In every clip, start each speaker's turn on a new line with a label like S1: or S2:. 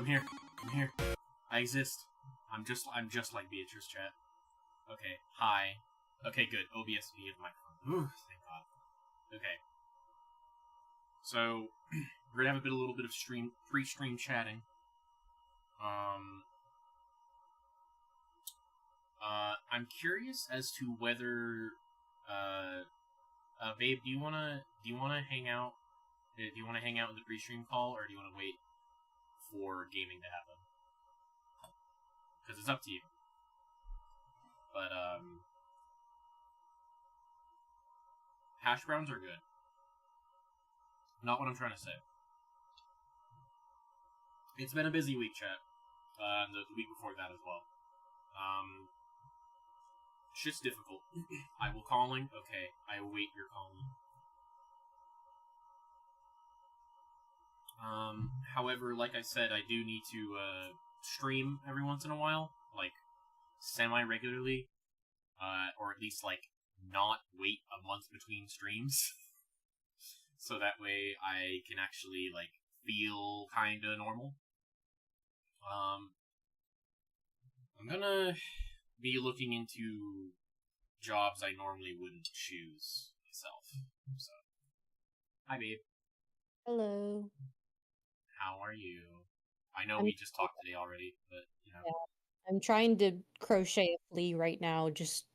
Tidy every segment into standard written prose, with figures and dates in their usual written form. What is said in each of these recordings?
S1: here. I'm here. I exist. I'm just like Beatrice chat. Okay. Hi. Okay, good. OBS muted microphone. Ooh, thank God. Okay. So we're gonna have a little bit of pre-stream chatting. I'm curious as to whether, babe, do you wanna hang out? Do you wanna hang out in the pre-stream call, or do you wanna wait for gaming to happen? Because it's up to you. But hash browns are good. Not what I'm trying to say. It's been a busy week, chat. The week before that as well. Shit's difficult. I will calling. Okay, I await your calling. However, like I said, I do need to stream every once in a while, like semi-regularly, or at least like not wait a month between streams, so that way I can actually like feel kinda normal. I'm gonna be looking into jobs I normally wouldn't choose myself. So, hi, babe.
S2: Hello.
S1: How are you? I know we just talked today already, but you know.
S2: Yeah, I'm trying to crochet a flea right now, just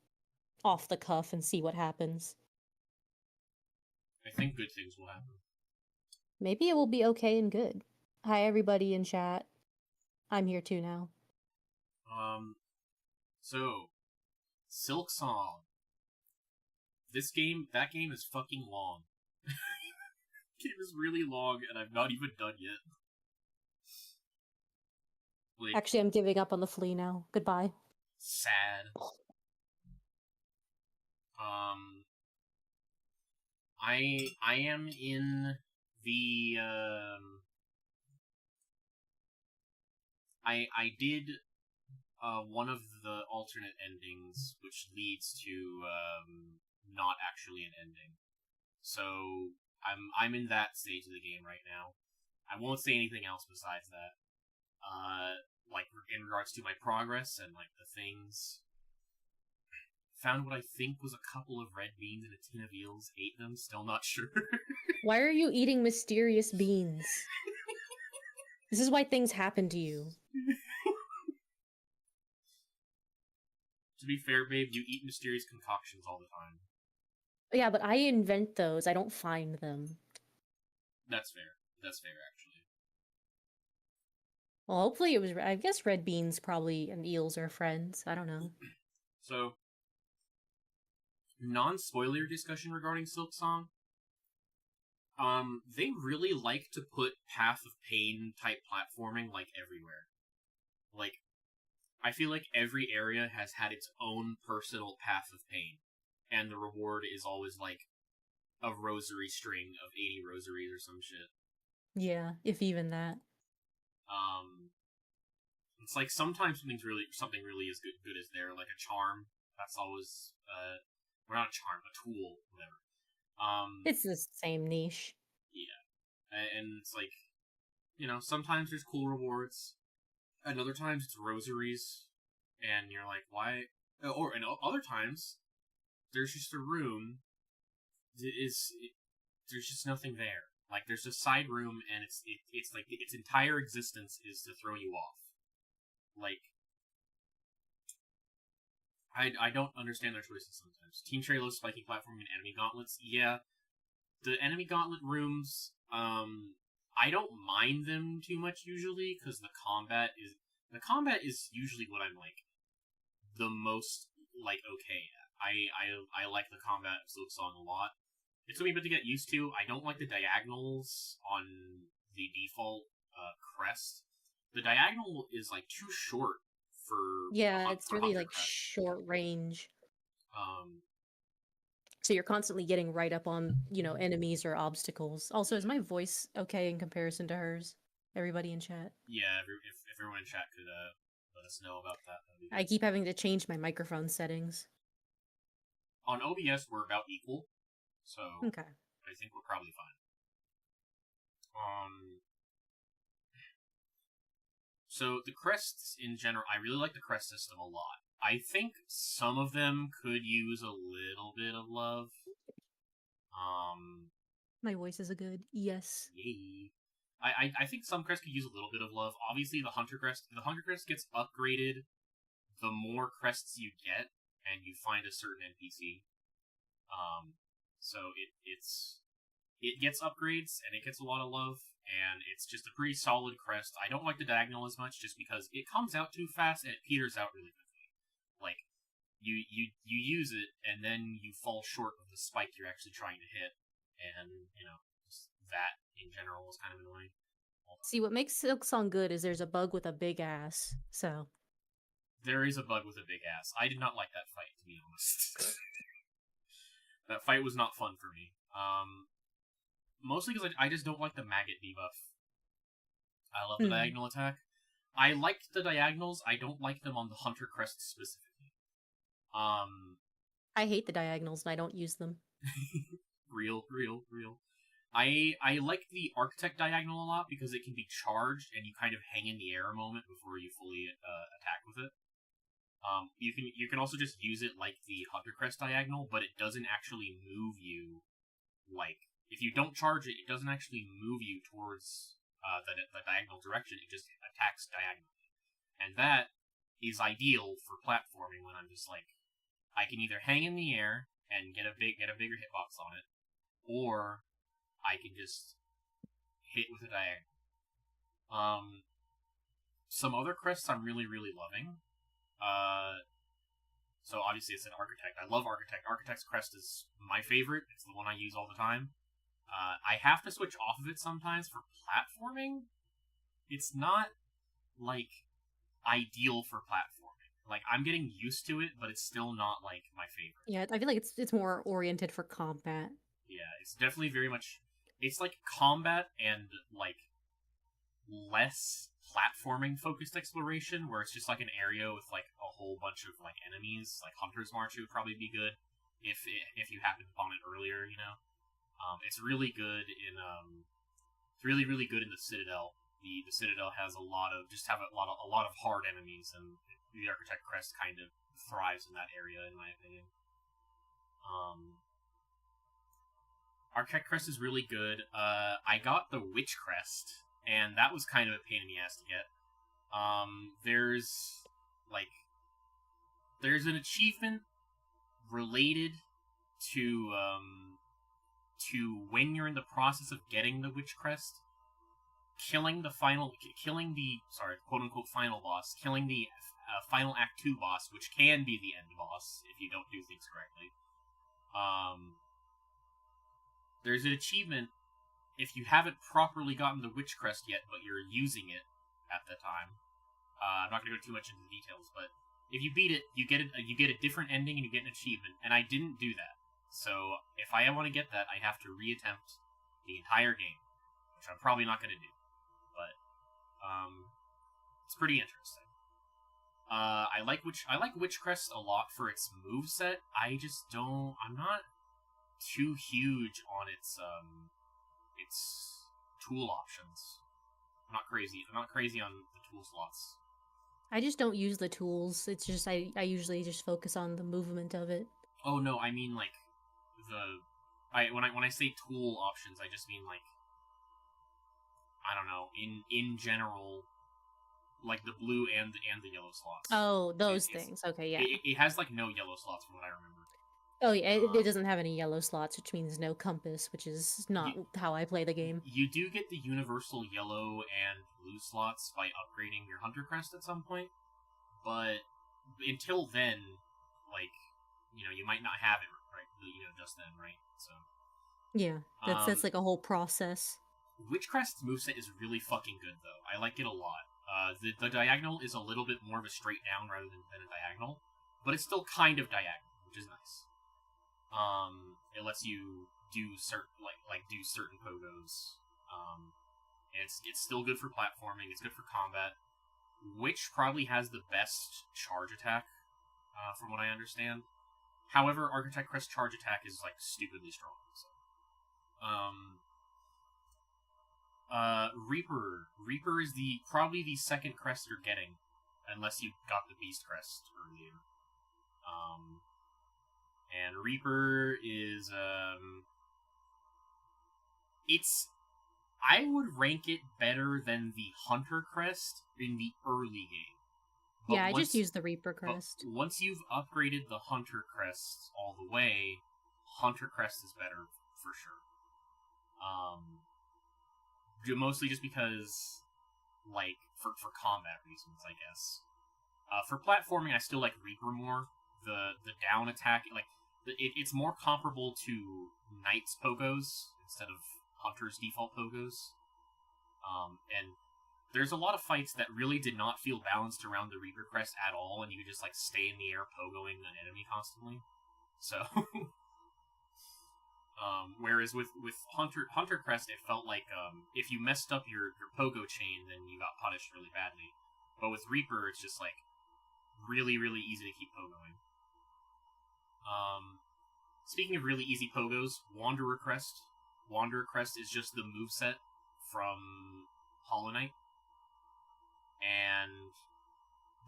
S2: off the cuff, and see what happens.
S1: I think good things will happen.
S2: Maybe it will be okay and good. Hi, everybody in chat. I'm here too now.
S1: So, Silk Song. That game is fucking long. Game is really long, and I'm not even done yet. Like,
S2: actually, I'm giving up on the flea now. Goodbye.
S1: Sad. I am in the I did one of the alternate endings, which leads to not actually an ending. So I'm in that stage of the game right now. I won't say anything else besides that. Like in regards to my progress and like the things. Found what I think was a couple of red beans and a tin of eels. Ate them. Still not sure.
S2: Why are you eating mysterious beans? This is why things happen to you.
S1: To be fair, babe, you eat mysterious concoctions all the time.
S2: Yeah, but I invent those. I don't find them.
S1: That's fair. That's fair, actually.
S2: Well, hopefully it was... I guess red beans probably and eels are friends. I don't know.
S1: So, non-spoiler discussion regarding Silk Song. They really like to put Path of Pain type platforming, like, everywhere. Like, I feel like every area has had its own personal Path of Pain, and the reward is always, like, a rosary string of 80 rosaries or some shit.
S2: Yeah, if even that.
S1: It's like sometimes something really is good as there, like a charm. That's always, or not a charm, a tool, whatever.
S2: It's the same niche.
S1: Yeah. And it's like, you know, sometimes there's cool rewards, and other times it's rosaries, and you're like, why? And other times, there's just a room, there's just nothing there. Like, there's a side room, and it's like, its entire existence is to throw you off. Like, I don't understand their choices sometimes. Team Trailer, spiking platform, and enemy gauntlets. Yeah, the enemy gauntlet rooms, I don't mind them too much usually, because the combat is usually what I'm like the most like okay at. I like the combat of Silk Song a lot. It took me a bit to get used to. I don't like the diagonals on the default crest. The diagonal is like too short for
S2: it's really like crest. Short range. So you're constantly getting right up on, you know, enemies or obstacles. Also, is my voice okay in comparison to hers? Everybody in chat?
S1: Yeah, if everyone in chat could let us know about that.
S2: I keep having to change my microphone settings.
S1: On OBS, we're about equal, so
S2: okay.
S1: I think we're probably fine. So the crests in general, I really like the crest system a lot. I think some of them could use a little bit of love.
S2: My voice is a good yes.
S1: Yay. I think some crests could use a little bit of love. Obviously, the hunter crest gets upgraded the more crests you get, and you find a certain NPC. So it gets upgrades and it gets a lot of love, and it's just a pretty solid crest. I don't like the diagonal as much just because it comes out too fast and it peters out really quickly. Like you use it and then you fall short of the spike you're actually trying to hit, and just that in general is kind of annoying.
S2: See, what makes Silksong good is there's a bug with a big ass. So
S1: there is a bug with a big ass. I did not like that fight, to be honest. That fight was not fun for me. Mostly because I just don't like the maggot debuff. I love the diagonal attack. I liked the diagonals. I don't like them on the hunter crest specifically.
S2: I hate the diagonals and I don't use them.
S1: Real. I like the architect diagonal a lot because it can be charged and you kind of hang in the air a moment before you fully attack with it. You can also just use it like the hunter crest diagonal, but it doesn't actually move you. Like if you don't charge it, it doesn't actually move you towards the diagonal direction. It just attacks diagonally, and that is ideal for platforming when I'm just like, I can either hang in the air and get a bigger hitbox on it, or I can just hit with a diagonal. Some other crests I'm really loving. So obviously it's an architect. I love architect. Architect's crest is my favorite. It's the one I use all the time. I have to switch off of it sometimes for platforming. It's not like ideal for platforming. Like I'm getting used to it, but it's still not like my favorite.
S2: Yeah, I feel like it's more oriented for combat.
S1: Yeah, it's definitely very much. It's like combat and like less platforming focused exploration, where it's just like an area with like a whole bunch of like enemies. Like Hunter's March would probably be good if you happened upon it earlier. It's really good in really good in the Citadel. The Citadel has a lot of hard enemies, and the Architect Crest kind of thrives in that area, in my opinion. Architect Crest is really good. I got the Witch Crest, and that was kind of a pain in the ass to get. There's an achievement related to when you're in the process of getting the Witch Crest, killing the quote unquote final boss, killing the final Act 2 boss, which can be the end boss if you don't do things correctly. There's an achievement if you haven't properly gotten the Witch Crest yet, but you're using it at the time. I'm not going to go too much into the details, but if you beat it, you get a different ending and you get an achievement, and I didn't do that. So if I want to get that, I have to reattempt the entire game, which I'm probably not going to do. But it's pretty interesting. I like Witch Crest a lot for its moveset. I'm not too huge on its tool options. I'm not crazy on the tool slots.
S2: I just don't use the tools. It's just I usually just focus on the movement of it.
S1: Oh no, I mean like when I say tool options, I just mean like, I don't know, in general, like the blue and the yellow slots.
S2: Oh, those things. Okay, yeah.
S1: It has like no yellow slots from what I remember.
S2: Oh yeah, it doesn't have any yellow slots, which means no compass, which is not how I play the game.
S1: You do get the universal yellow and blue slots by upgrading your Hunter Crest at some point, but until then, like, you might not have it right, just then, right? So
S2: yeah, that's like a whole process.
S1: Witch Crest's moveset is really fucking good, though. I like it a lot. The diagonal is a little bit more of a straight down rather than a diagonal, but it's still kind of diagonal, which is nice. It lets you do certain pogos. It's still good for platforming. It's good for combat. Witch probably has the best charge attack, from what I understand. However, Architect Crest charge attack is like stupidly strong. So. Reaper. Reaper is probably the second crest you're getting, unless you got the Beast crest earlier. And Reaper is, I would rank it better than the Hunter crest in the early game. But
S2: yeah, I just used the Reaper crest.
S1: Once you've upgraded the Hunter crest all the way, Hunter crest is better for sure. Mostly just because, like, for combat reasons, I guess. For platforming, I still like Reaper more. The down attack, like, it's more comparable to Knight's pogos instead of Hunter's default pogos. And there's a lot of fights that really did not feel balanced around the Reaper crest at all, and you could just, like, stay in the air pogoing an enemy constantly. So, whereas with Hunter crest, it felt like, if you messed up your pogo chain, then you got punished really badly. But with Reaper, it's just, like, really, really easy to keep pogoing. Speaking of really easy pogos, Wanderer crest. Wanderer crest is just the moveset from Hollow Knight. And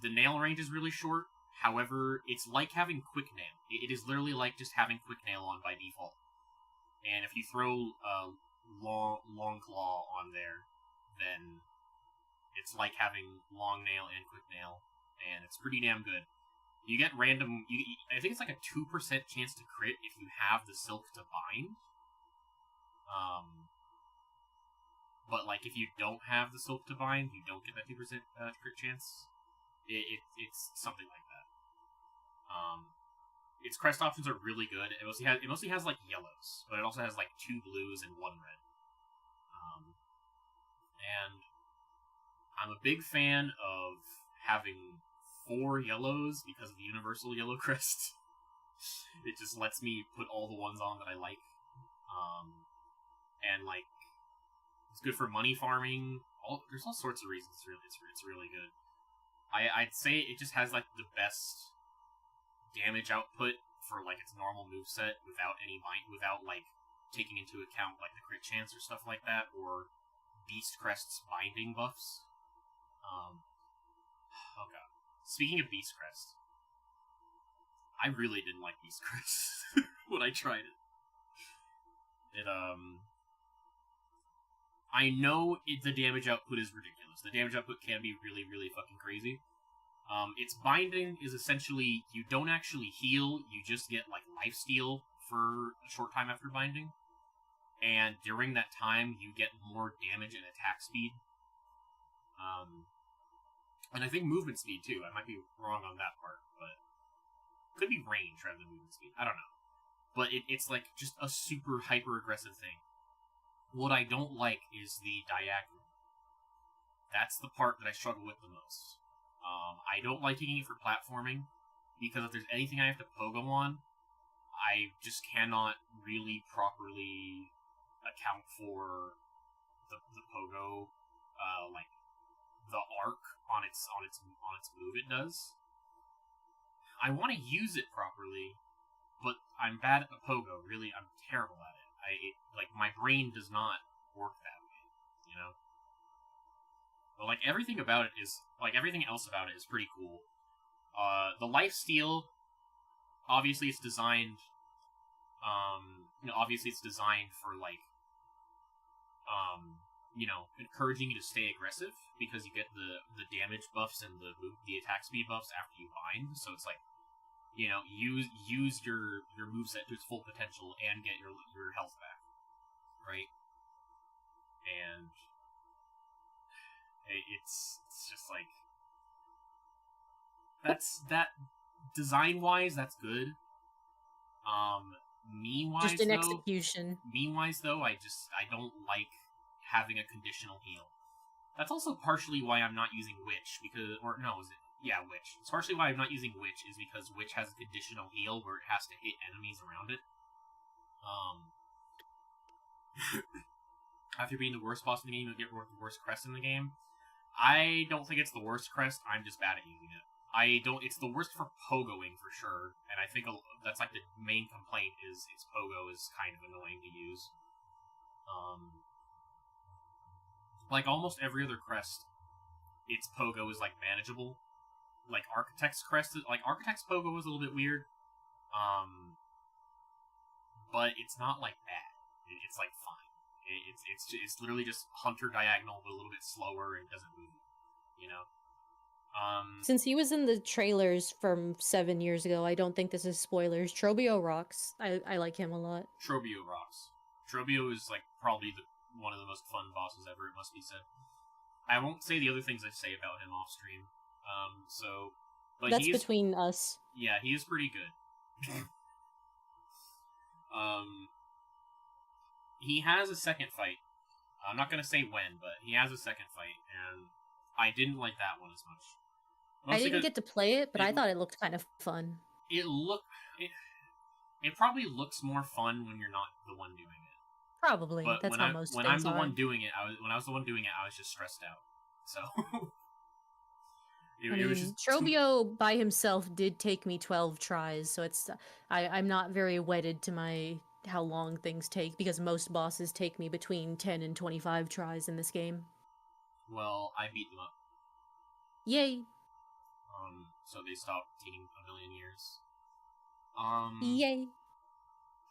S1: the nail range is really short. However, it's like having quick nail. It is literally like just having quick nail on by default. And if you throw long claw on there, then it's like having long nail and quick nail, and it's pretty damn good. You get random. I think it's like a 2% chance to crit if you have the Silk to Bind. But like if you don't have the Silk to Bind, you don't get that 2% crit chance. It's something like that. Its crest options are really good. It mostly has like yellows, but it also has like 2 blues and 1 red. And I'm a big fan of having 4 yellows because of the universal yellow crest. It just lets me put all the ones on that I like. And like, it's good for money farming. There's all sorts of reasons. It's really good. I'd say it just has like the best damage output for like its normal moveset without like taking into account like the crit chance or stuff like that, or Beast Crest's binding buffs. Oh god. Speaking of Beast Crest, I really didn't like Beast Crest when I tried it. I know the damage output is ridiculous. The damage output can be really, really fucking crazy. Its binding is essentially, you don't actually heal, you just get, like, lifesteal for a short time after binding. And during that time, you get more damage and attack speed. And I think movement speed, too. I might be wrong on that part, but it could be range rather than movement speed. I don't know. But it's, like, just a super hyper-aggressive thing. What I don't like is the diagonal. That's the part that I struggle with the most. I don't like taking it for platforming, because if there's anything I have to pogo on, I just cannot really properly account for the pogo, like the arc on its move it does. I want to use it properly, but I'm bad at the pogo. Really, I'm terrible at it. Like my brain does not work that way, you know. But like everything else about it is pretty cool. The lifesteal, obviously it's designed for like encouraging you to stay aggressive, because you get the damage buffs and the attack speed buffs after you bind. So it's like, use your moveset to its full potential and get your health back, right? And it's just like, that design wise, that's good.
S2: Just in execution.
S1: Meme-wise though, I don't like having a conditional heal. That's also partially why I'm not using Witch, Witch. It's partially why I'm not using Witch, is because Witch has a conditional heal where it has to hit enemies around it. After being the worst boss in the game, you'll get the worst crest in the game. I don't think it's the worst crest, I'm just bad at using it. It's the worst for pogoing for sure, and I think that's like the main complaint is its pogo is kind of annoying to use. like almost every other crest, its pogo is like manageable. Like Architect's crest, Architect's pogo was a little bit weird, but it's not like bad. It's like fine. It's literally just Hunter diagonal, but a little bit slower and doesn't move. You know.
S2: Since he was in the trailers from 7 years ago, I don't think this is spoilers. Trobio rocks. I like him a lot.
S1: Trobio rocks. Trobio is like probably one of the most fun bosses ever. It must be said. I won't say the other things I say about him off stream. But
S2: that's between us.
S1: Yeah, he is pretty good. He has a second fight. I'm not gonna say when, but he has a second fight, and I didn't like that one as much.
S2: Mostly I didn't get to play it, but I thought it looked kind of fun.
S1: It probably looks more fun when you're not the one doing it.
S2: Probably. But that's how most things are.
S1: When I'm the one doing it, I was the one doing it, I was just stressed out. So it was just
S2: Trobio by himself did take me 12 tries, so I'm not very wedded to how long things take, because most bosses take me between 10 and 25 tries in this game.
S1: Well, I beat them up.
S2: Yay.
S1: So they stopped taking a million years.
S2: Yay.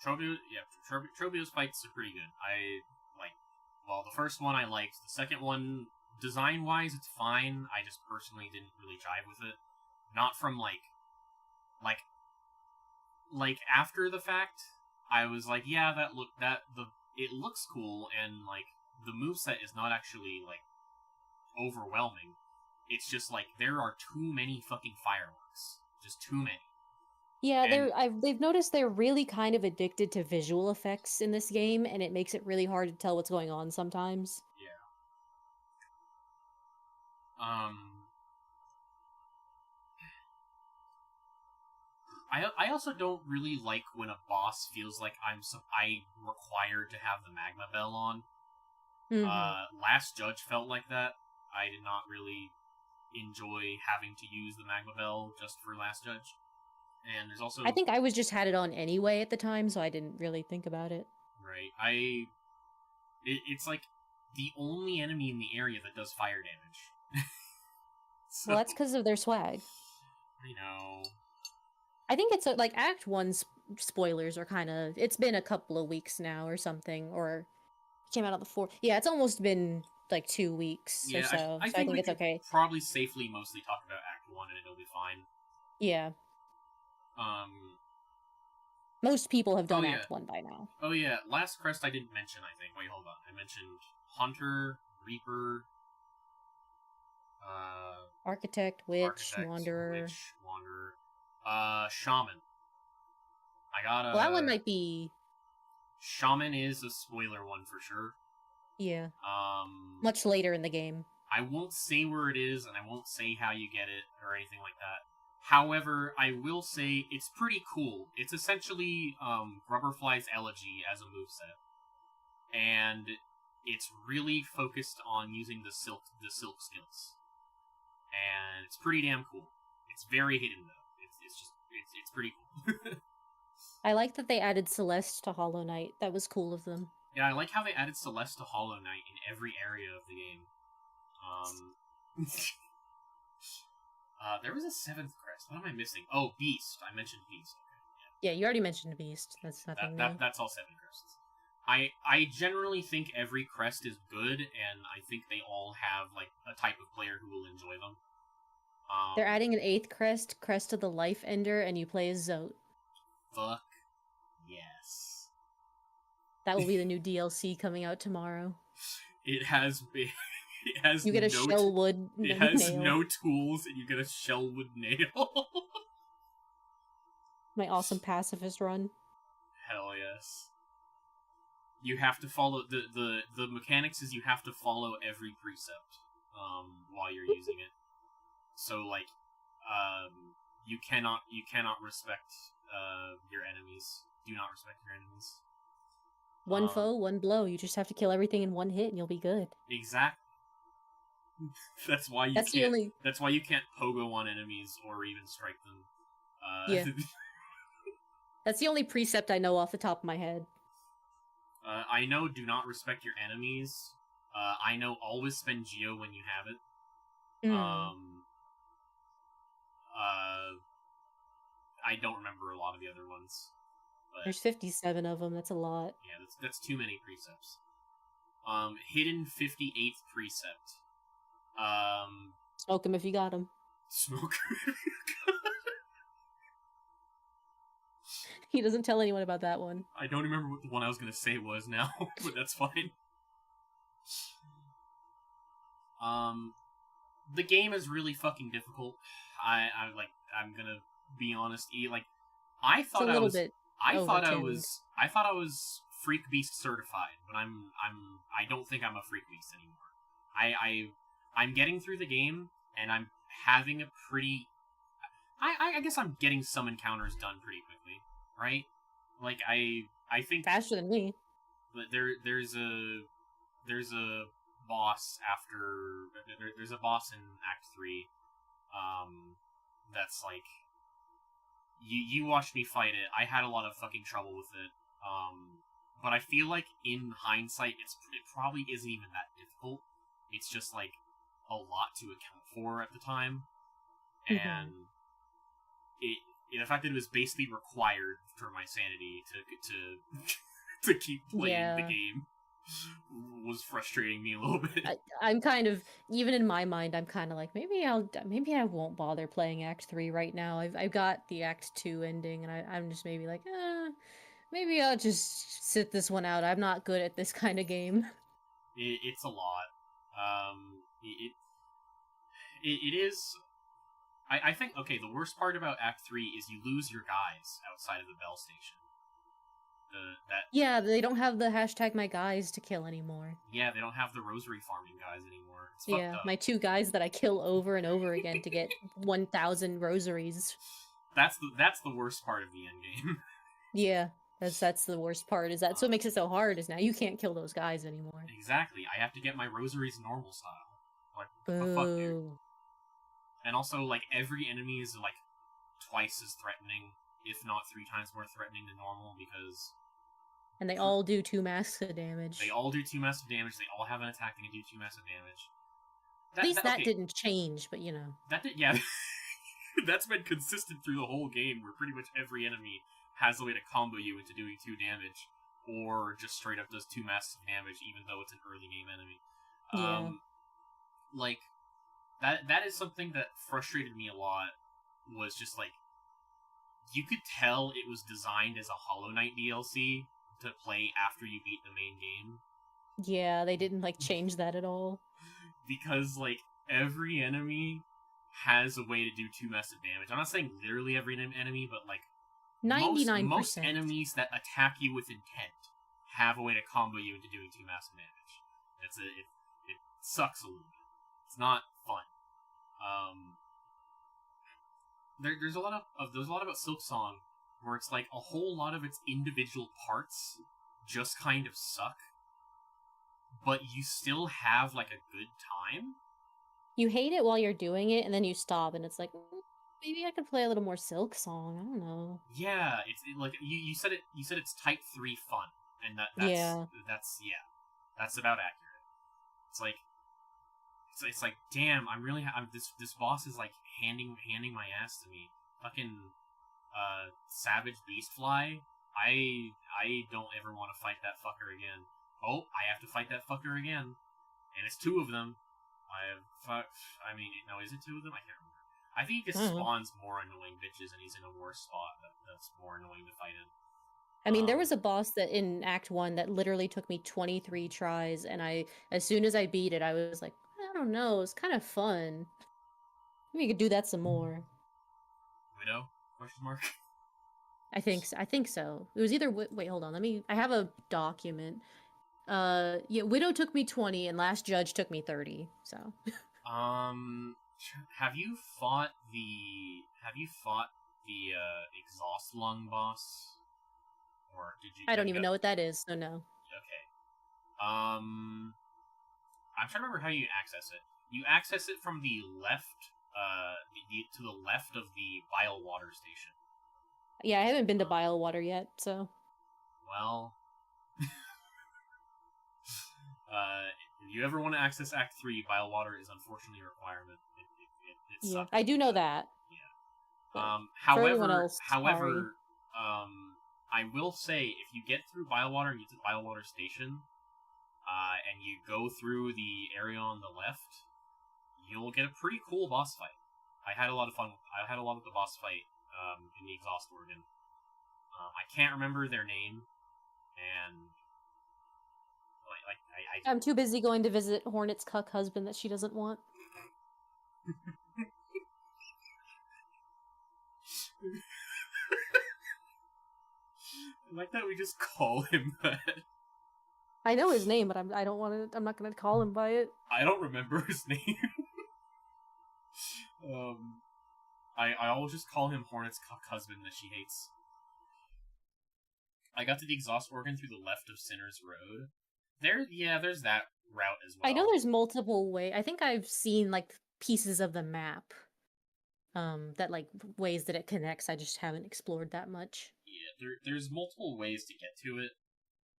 S1: Trobio's fights are pretty good. The first one I liked. The second one, design-wise, it's fine. I just personally didn't really jive with it. Not from, after the fact, I was like, yeah, it looks cool, and, the moveset is not actually, overwhelming. It's just, there are too many fucking fireworks. Just too many.
S2: Yeah, they've noticed they're really kind of addicted to visual effects in this game, and it makes it really hard to tell what's going on sometimes.
S1: Yeah. I also don't really like when a boss feels like I'm required to have the magma bell on.
S2: Mm-hmm.
S1: Last Judge felt like that. I did not really enjoy having to use the magma bell just for Last Judge. And there's also...
S2: I think I just had it on anyway at the time, so I didn't really think about it.
S1: Right. It's like the only enemy in the area that does fire damage.
S2: Well, that's because of their swag.
S1: I know.
S2: I think it's Act 1 spoilers are kind of... It's been a couple of weeks now or something, or it came out on the 4th. Yeah, it's almost been 2 weeks or so.
S1: I think it's okay. Probably safely mostly talk about Act 1 and it'll be fine.
S2: Yeah. Most people have done Act 1 by now.
S1: Oh yeah, last crest I didn't mention, I think. Wait, hold on. I mentioned Hunter, Reaper,
S2: Architect, Witch, Wanderer.
S1: Shaman.
S2: Well, that one might be...
S1: Shaman is a spoiler one for sure.
S2: Yeah. Much later in the game.
S1: I won't say where it is, and I won't say how you get it, or anything like that. However, I will say it's pretty cool. It's essentially Grubberfly's Elegy as a moveset. And it's really focused on using the silk skills. And it's pretty damn cool. It's very hidden, though. It's pretty cool.
S2: I like that they added Celeste to Hollow Knight. That was cool of them.
S1: Yeah, I like how they added Celeste to Hollow Knight in every area of the game. There was a 7th crest. What am I missing? Oh, Beast. I mentioned Beast.
S2: Okay, yeah, you already mentioned Beast. That's nothing new.
S1: That's all 7 crests. I generally think every crest is good, and I think they all have, a type of player who will enjoy them.
S2: They're adding an 8th crest, Crest of the Life Ender, and you play as Zote.
S1: Fuck yes.
S2: That will be the new DLC coming out tomorrow.
S1: It has
S2: you get a shellwood
S1: nail. It has no tools, and you get a shellwood nail.
S2: My awesome pacifist run.
S1: Hell yes. You have to follow the mechanics is you have to follow every precept while you're using it. So you cannot respect your enemies. Do not respect your enemies.
S2: One foe, one blow. You just have to kill everything in one hit, and you'll be good.
S1: Exactly. That's why you can't. That's why you can't pogo on enemies or even strike them.
S2: Yeah. That's the only precept I know off the top of my head.
S1: I know do not respect your enemies. I know always spend Geo when you have it.
S2: Mm.
S1: I don't remember a lot of the other ones. But
S2: There's 57 of them. That's a lot.
S1: yeah, that's too many precepts. Hidden 58th precept.
S2: Smoke him if you got him.
S1: Smoke.
S2: He doesn't tell anyone about that one.
S1: I don't remember what the one I was gonna say was now, but that's fine. The game is really fucking difficult. I'm gonna be honest. I
S2: It's a
S1: thought I
S2: little
S1: was,
S2: bit
S1: I thought I
S2: overtuned.
S1: was, I thought I was Freak Beast certified, but I don't think I'm a Freak Beast anymore. I'm getting through the game, and I'm having a pretty. I guess I'm getting some encounters done pretty quickly, right? Like I think
S2: Faster than me.
S1: but there's a boss after there's a boss in Act 3 that's like you watched me fight it. I had a lot of fucking trouble with it, but I feel like in hindsight it probably isn't even that difficult. It's just like a lot to account for at the time, and it the fact that it was basically required for my sanity to keep playing the game was frustrating me a little bit.
S2: I'm kind of, even in my mind, I'm kind of like, maybe I won't bother playing Act 3 right now. I've got the Act 2 ending, and I'm just maybe like, maybe I'll just sit this one out. I'm not good at this kind of game.
S1: It's a lot. It is. I think, okay, the worst part about Act 3 is you lose your guys outside of the Bell Station.
S2: Yeah, they don't have the hashtag my guys to kill anymore.
S1: Yeah, they don't have the rosary farming guys anymore. It's
S2: yeah,
S1: fucked up.
S2: My 2 guys that I kill over and over again to get 1,000 rosaries.
S1: That's the worst part of the end game.
S2: Yeah, that's the worst part. Is that's what makes it so hard. Is now you can't kill those guys anymore.
S1: Exactly. I have to get my rosaries normal style. Like,
S2: Boo.
S1: what the fuck, dude? And also, like, every enemy is like twice as threatening, if not 3 times more threatening than normal, because.
S2: And they all do 2 massive damage.
S1: They all do 2 massive damage. They all have an attack that can do 2 massive damage.
S2: At least that didn't change, but you know.
S1: That did, yeah. That's been consistent through the whole game, where pretty much every enemy has a way to combo you into doing 2 damage, or just straight up does 2 massive damage, even though it's an early game enemy.
S2: Yeah.
S1: Like, that is something that frustrated me a lot, was just like, you could tell it was designed as a Hollow Knight DLC to play after you beat the main game.
S2: Yeah, they didn't, like, change that at all.
S1: Because, like, every enemy has a way to do 2 massive damage. I'm not saying literally every enemy, but, like,
S2: 99%.
S1: Most enemies that attack you with intent have a way to combo you into doing 2 massive damage. It sucks a little bit. It's not fun. There's a lot about Silksong where it's like a whole lot of its individual parts just kind of suck, but you still have like a good time.
S2: You hate it while you're doing it, and then you stop, and it's like, maybe I could play a little more Silksong. I don't know.
S1: Yeah, like you said it. You said it's Type 3 fun, and that's about accurate. It's like. It's like, damn, this boss is like handing my ass to me. Fucking Savage Beastfly. I don't ever want to fight that fucker again. Oh, I have to fight that fucker again. And it's 2 of them. No, is it 2 of them? I can't remember. I think he just spawns more annoying bitches and he's in a worse spot that's more annoying to fight in.
S2: I mean, there was a boss that in Act 1 that literally took me 23 tries, and as soon as I beat it, I was like, I don't know, it's kind of fun. Maybe we could do that some more.
S1: Widow? Question mark.
S2: I think so. It was either wait, hold on. I have a document. Yeah, Widow took me 20 and Last Judge took me 30. So.
S1: Have you fought the exhaust lung boss? Or did you?
S2: I don't even know what that is. So no.
S1: Okay. I'm trying to remember how you access it. You access it from the left, to the left of the Bile Water Station.
S2: Yeah, I haven't been to Bile Water yet, so.
S1: Well, you ever want to access Act 3, bile water is unfortunately a requirement. It
S2: Yeah,
S1: sucks.
S2: I do know that.
S1: Yeah.
S2: For everyone else,
S1: However, I will say, if you get through bile water and get to the bile water station, and you go through the area on the left, you'll get a pretty cool boss fight. I had a lot of fun. I had a lot of the boss fight in the exhaust organ. I can't remember their name, and
S2: I'm too busy going to visit Hornet's cuck husband that she doesn't want.
S1: I like that we just call him that.
S2: I know his name, but I don't want to. I'm not going to call him by it.
S1: I don't remember his name. I always just call him Hornet's husband that she hates. I got to the exhaust organ through the left of Sinner's Road. There's that route as well.
S2: I know there's multiple ways. I think I've seen like pieces of the map. That like ways that it connects. I just haven't explored that much.
S1: Yeah, there's multiple ways to get to it.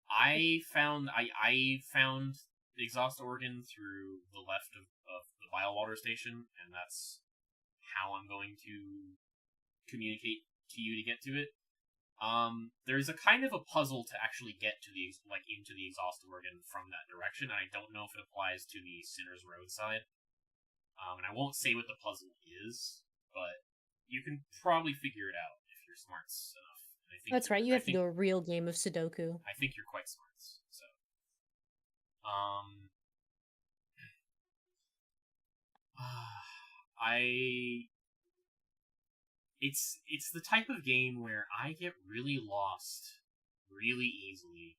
S1: I found the exhaust organ through the left of the bile water station, and that's how I'm going to communicate to you to get to it. There's a kind of a puzzle to actually get to into the exhaust organ from that direction, and I don't know if it applies to the Sinner's Road side. And I won't say what the puzzle is, but you can probably figure it out if you're smart enough. And I think
S2: that's right. You have to do a real game of Sudoku.
S1: I think you're quite smart. So, it's the type of game where I get really lost really easily.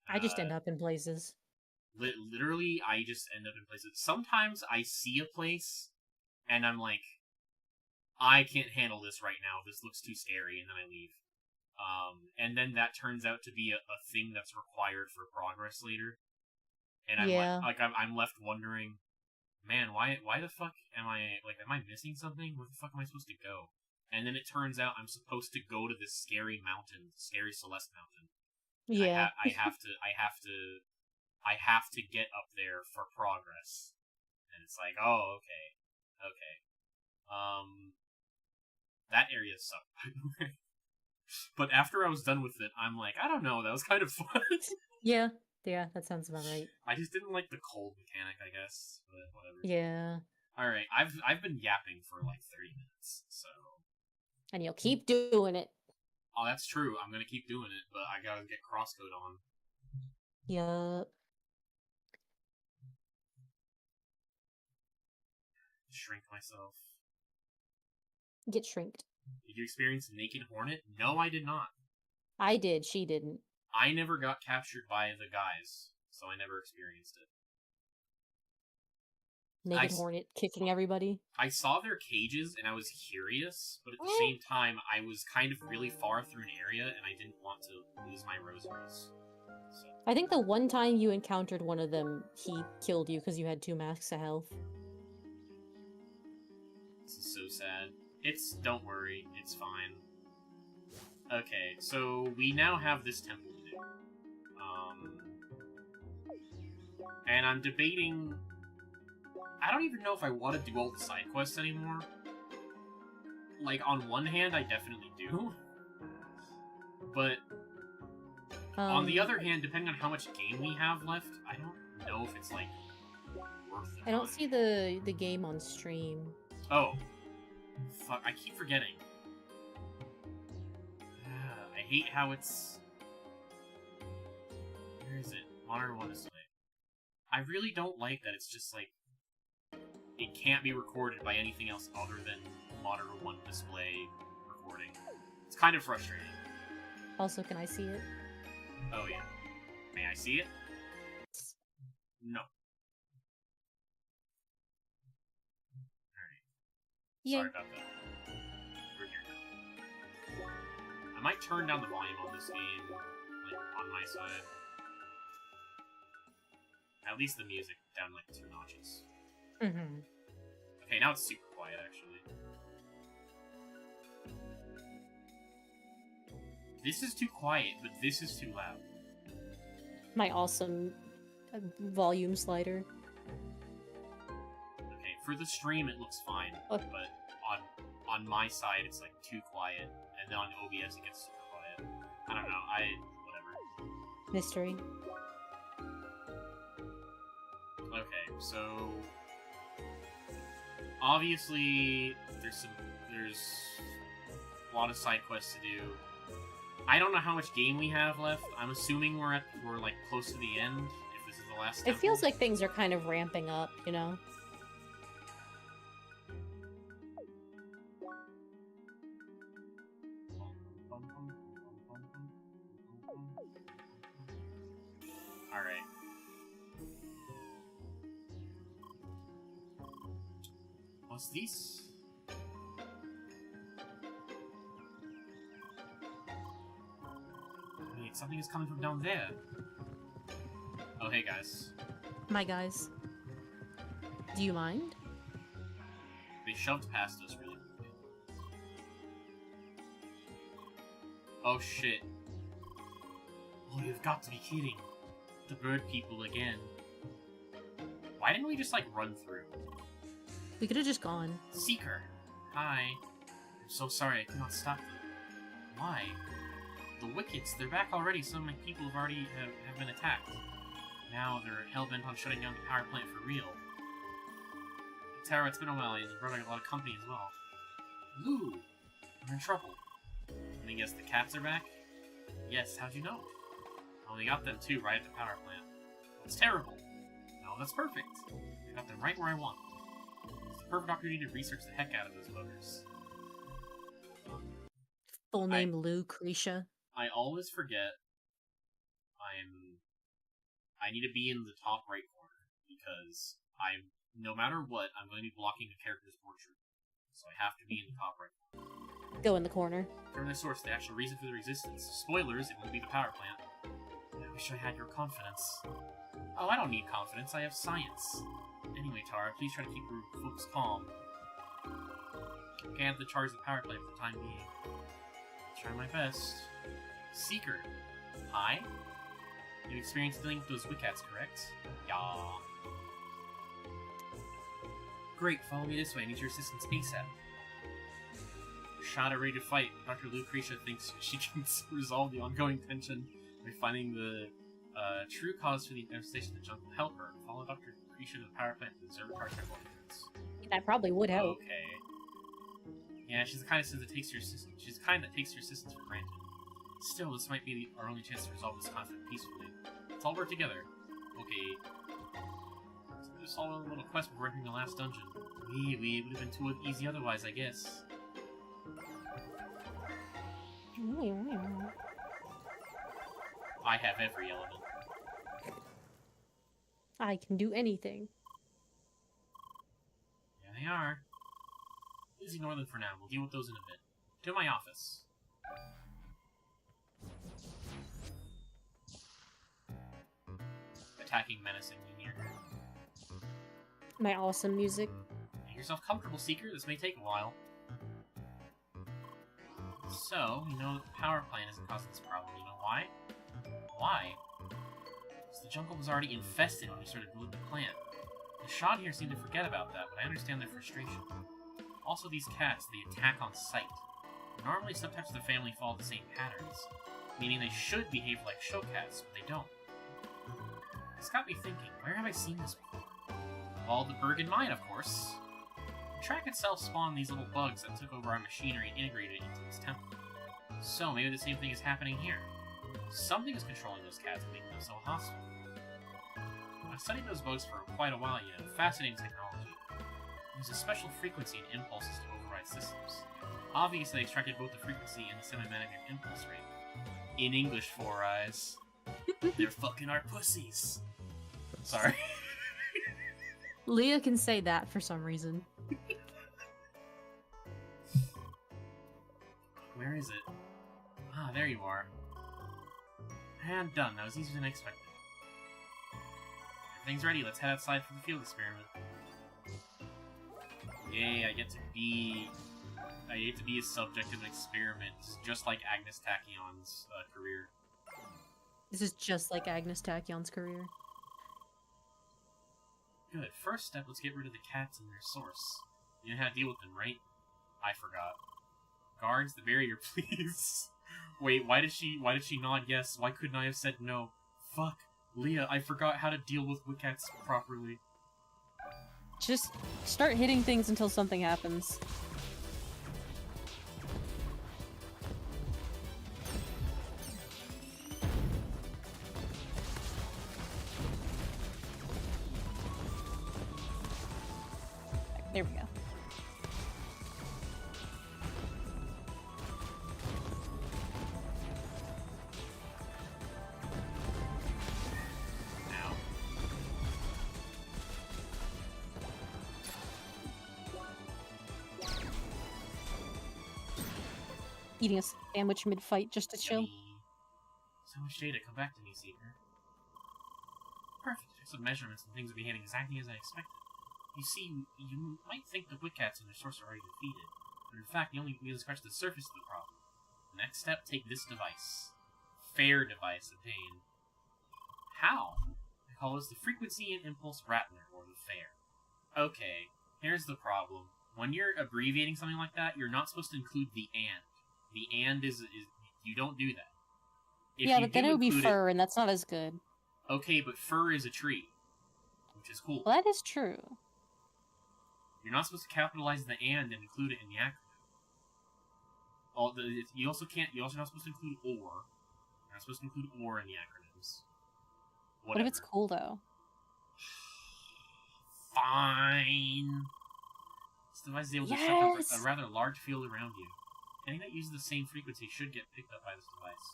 S2: I just end up in places.
S1: Literally, I just end up in places. Sometimes I see a place, and I'm like, I can't handle this right now. This looks too scary, and then I leave. And then that turns out to be a thing that's required for progress later. And I'm left wondering, man, why the fuck am I missing something? Where the fuck am I supposed to go? And then it turns out I'm supposed to go to this scary mountain, scary Celeste mountain.
S2: Yeah.
S1: I have to get up there for progress. And it's like, oh, okay. That area sucked, by the way. But after I was done with it, I'm like, I don't know, that was kind of fun.
S2: Yeah, that sounds about right.
S1: I just didn't like the cold mechanic, I guess, but whatever.
S2: Yeah.
S1: Alright, I've been yapping for like 30 minutes, so...
S2: And you'll keep doing it.
S1: Oh, that's true, I'm gonna keep doing it, but I gotta get CrossCode on.
S2: Yup.
S1: Shrink myself.
S2: Get shrinked.
S1: Did you experience Naked Hornet? No, I did not.
S2: I did, she didn't.
S1: I never got captured by the guys, so I never experienced it.
S2: Naked Hornet kicking everybody.
S1: I saw their cages and I was curious, but at the same time, I was kind of really far through an area and I didn't want to lose my rosaries. So.
S2: I think the one time you encountered one of them, he killed you because you had 2 masks of health.
S1: This is so sad. Don't worry, it's fine. Okay, so we now have this temple to do. And I'm debating... I don't even know if I want to do all the side quests anymore. Like, on one hand, I definitely do. But... on the other hand, depending on how much game we have left, I don't know if it's, like, worth it.
S2: I don't see the game on stream.
S1: Oh. Fuck, I keep forgetting. I hate how it's... Where is it? Modern 1 display. I really don't like that it's just like... It can't be recorded by anything else other than Modern 1 display recording. It's kind of frustrating.
S2: Also, can I see it?
S1: Oh yeah. May I see it? No.
S2: Yeah.
S1: Sorry about that. We're here now. I might turn down the volume on this game, like, on my side. At least the music down, like, 2 notches.
S2: Mm-hmm.
S1: Okay, now it's super quiet, actually. This is too quiet, but this is too loud.
S2: My awesome volume slider.
S1: Okay, for the stream it looks fine,
S2: Okay.
S1: but on my side it's like too quiet, and then on OBS it gets super quiet. I don't know. Whatever.
S2: Mystery.
S1: Okay, so obviously there's a lot of side quests to do. I don't know how much game we have left. I'm assuming we're like close to the end. If this is the last.
S2: It feels like things are kind of ramping up, you know.
S1: All right. What's this? Wait, something is coming from down there. Oh, hey guys.
S2: My guys. Do you mind?
S1: They shoved past us really quickly. Oh shit. Oh, you've got to be kidding. The bird people again. Why didn't we just, like, run through?
S2: We could have just gone.
S1: Seeker. Hi. I'm so sorry I could not stop them. Why? The Wickets, they're back already. Some of my people have already have been attacked. Now they're hell-bent on shutting down the power plant for real. Tara, it's been a while. You've brought a lot of company as well. Ooh, we're in trouble. And I guess the cats are back? Yes, how'd you know? Oh, they got them too, right at the power plant. That's terrible. No, that's perfect. I got them right where I want. It's the perfect opportunity to research the heck out of those voters.
S2: Full name Lucretia.
S1: I always forget I need to be in the top right corner, because no matter what, I'm going to be blocking the character's portrait. So I have to be in the top right corner.
S2: Go in the corner.
S1: From the source, the actual reason for the resistance. Spoilers, it won't be the power plant. I wish I had your confidence. Oh, I don't need confidence, I have science. Anyway, Tara, please try to keep your folks calm. I can't have the charge of the power plant for the time being. I'll try my best. Seeker. Hi? You experienced dealing with those Wickets, correct? Yeah. Great, follow me this way. I need your assistance ASAP. Shada ready to fight. Dr. Lucretia thinks she can resolve the ongoing tension by finding the true cause for the devastation of the jungle. Help her. Follow Dr. Lucretia to the power plant to the observatory temple entrance.
S2: That probably would help.
S1: Okay. Yeah, she's the kind of that takes your assistance. She's the kind that takes your assistance for granted. Still, this might be our only chance to resolve this conflict peacefully. Let's all work together. Okay. So just all a little quest before entering the last dungeon. We would have been too easy otherwise, I guess. I have every element.
S2: I can do anything.
S1: There they are. Please ignore them for now. We'll deal with those in a bit. To my office. Attacking menacingly near her.
S2: My awesome music.
S1: Make yourself comfortable, Seeker. This may take a while. So, you know that the power plant isn't causing this problem. You know why? Why? Because the jungle was already infested when we started building the plant. The Shad here seem to forget about that, but I understand their frustration. Also, these cats, they attack on sight. Normally, some types of the family follow the same patterns, meaning they should behave like show cats, but they don't. It's got me thinking, where have I seen this before? Well, the Bergen mine, of course. The track itself spawned these little bugs that took over our machinery and integrated it into this temple. So, maybe the same thing is happening here. Something is controlling those cats and making them so hostile. I've studied those bugs for quite a while, you know. Fascinating technology. There's a special frequency and impulses to override systems. Obviously, I extracted both the frequency and the semi-manometer impulse rate. In English, Four Eyes. They're fucking our pussies. Sorry.
S2: Leah can say that for some reason.
S1: Where is it? Ah, there you are. And done. That was easier than I expected. Everything's ready. Let's head outside for the field experiment. Yay, I get to be a subject of an experiment, just like Agnes Tachyon's career.
S2: This is just like Agnes Tachyon's career.
S1: Good. First step, let's get rid of the cats and their source. You know how to deal with them, right? I forgot. Guards, the barrier, please. Wait, why did she nod yes? Why couldn't I have said no? Fuck. Leah, I forgot how to deal with wickets properly.
S2: Just start hitting things until something happens. There we go. Eating a sandwich mid-fight just to chill.
S1: So much data. Come back to me, Seeker. Perfect. I took some measurements and things are behaving exactly as I expected. You see, you might think the Wickcats and their source are already defeated, but in fact, you only need to scratch the surface of the problem. Next step, take this device. Fair device, obtain. How? I call this the Frequency and Impulse Rattler, or the FAIR. Okay, here's the problem. When you're abbreviating something like that, you're not supposed to include the AND. The AND is you don't do that.
S2: Yeah, but then it would be fur, and that's not as good.
S1: Okay, but fur is a tree, which is cool.
S2: Well, that is true.
S1: You're not supposed to capitalize the AND and include it in the acronym. You also not supposed to include OR. You're not supposed to include OR in the acronyms. Whatever.
S2: What if it's cool, though?
S1: Fine. This device is able to construct a rather large field around you. Anything that uses the same frequency should get picked up by this device.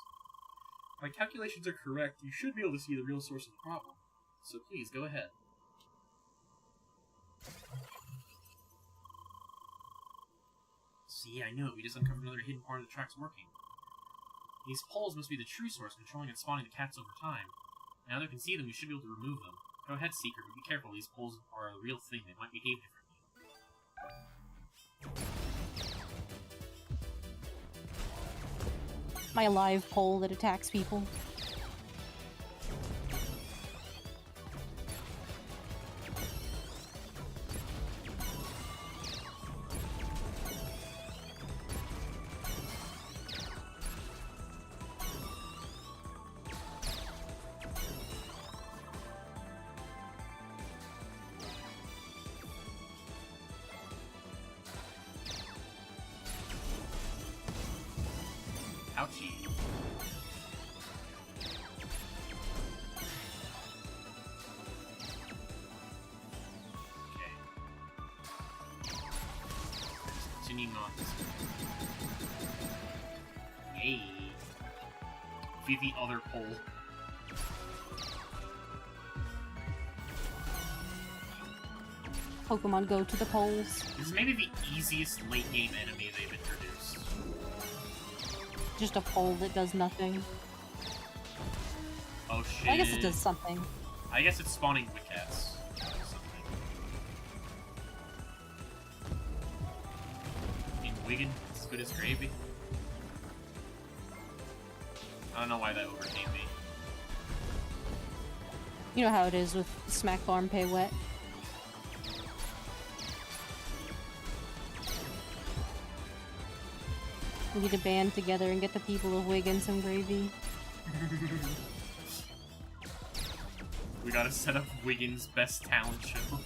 S1: If my calculations are correct, you should be able to see the real source of the problem. So please, go ahead. See, I knew it. We just uncovered another hidden part of the track's working. These poles must be the true source controlling and spawning the cats over time. Now that we can see them, we should be able to remove them. Go ahead, Seeker, but be careful. These poles are a real thing. They might behave differently.
S2: My live pole that attacks people.
S1: Ouchie. Okay. Continuing on this way. Yay. Via the other pole.
S2: Pokemon go to the poles.
S1: This is maybe the easiest late game enemy they've introduced.
S2: Just a pole that does nothing.
S1: Oh shit.
S2: I guess it does something.
S1: I guess it's spawning Wickets. In Wigan, as good as gravy. I don't know why that overcame me.
S2: You know how it is with Smack Farm Pay Wet. We need to band together and get the people of Wigan some gravy.
S1: We gotta set up Wigan's best talent show.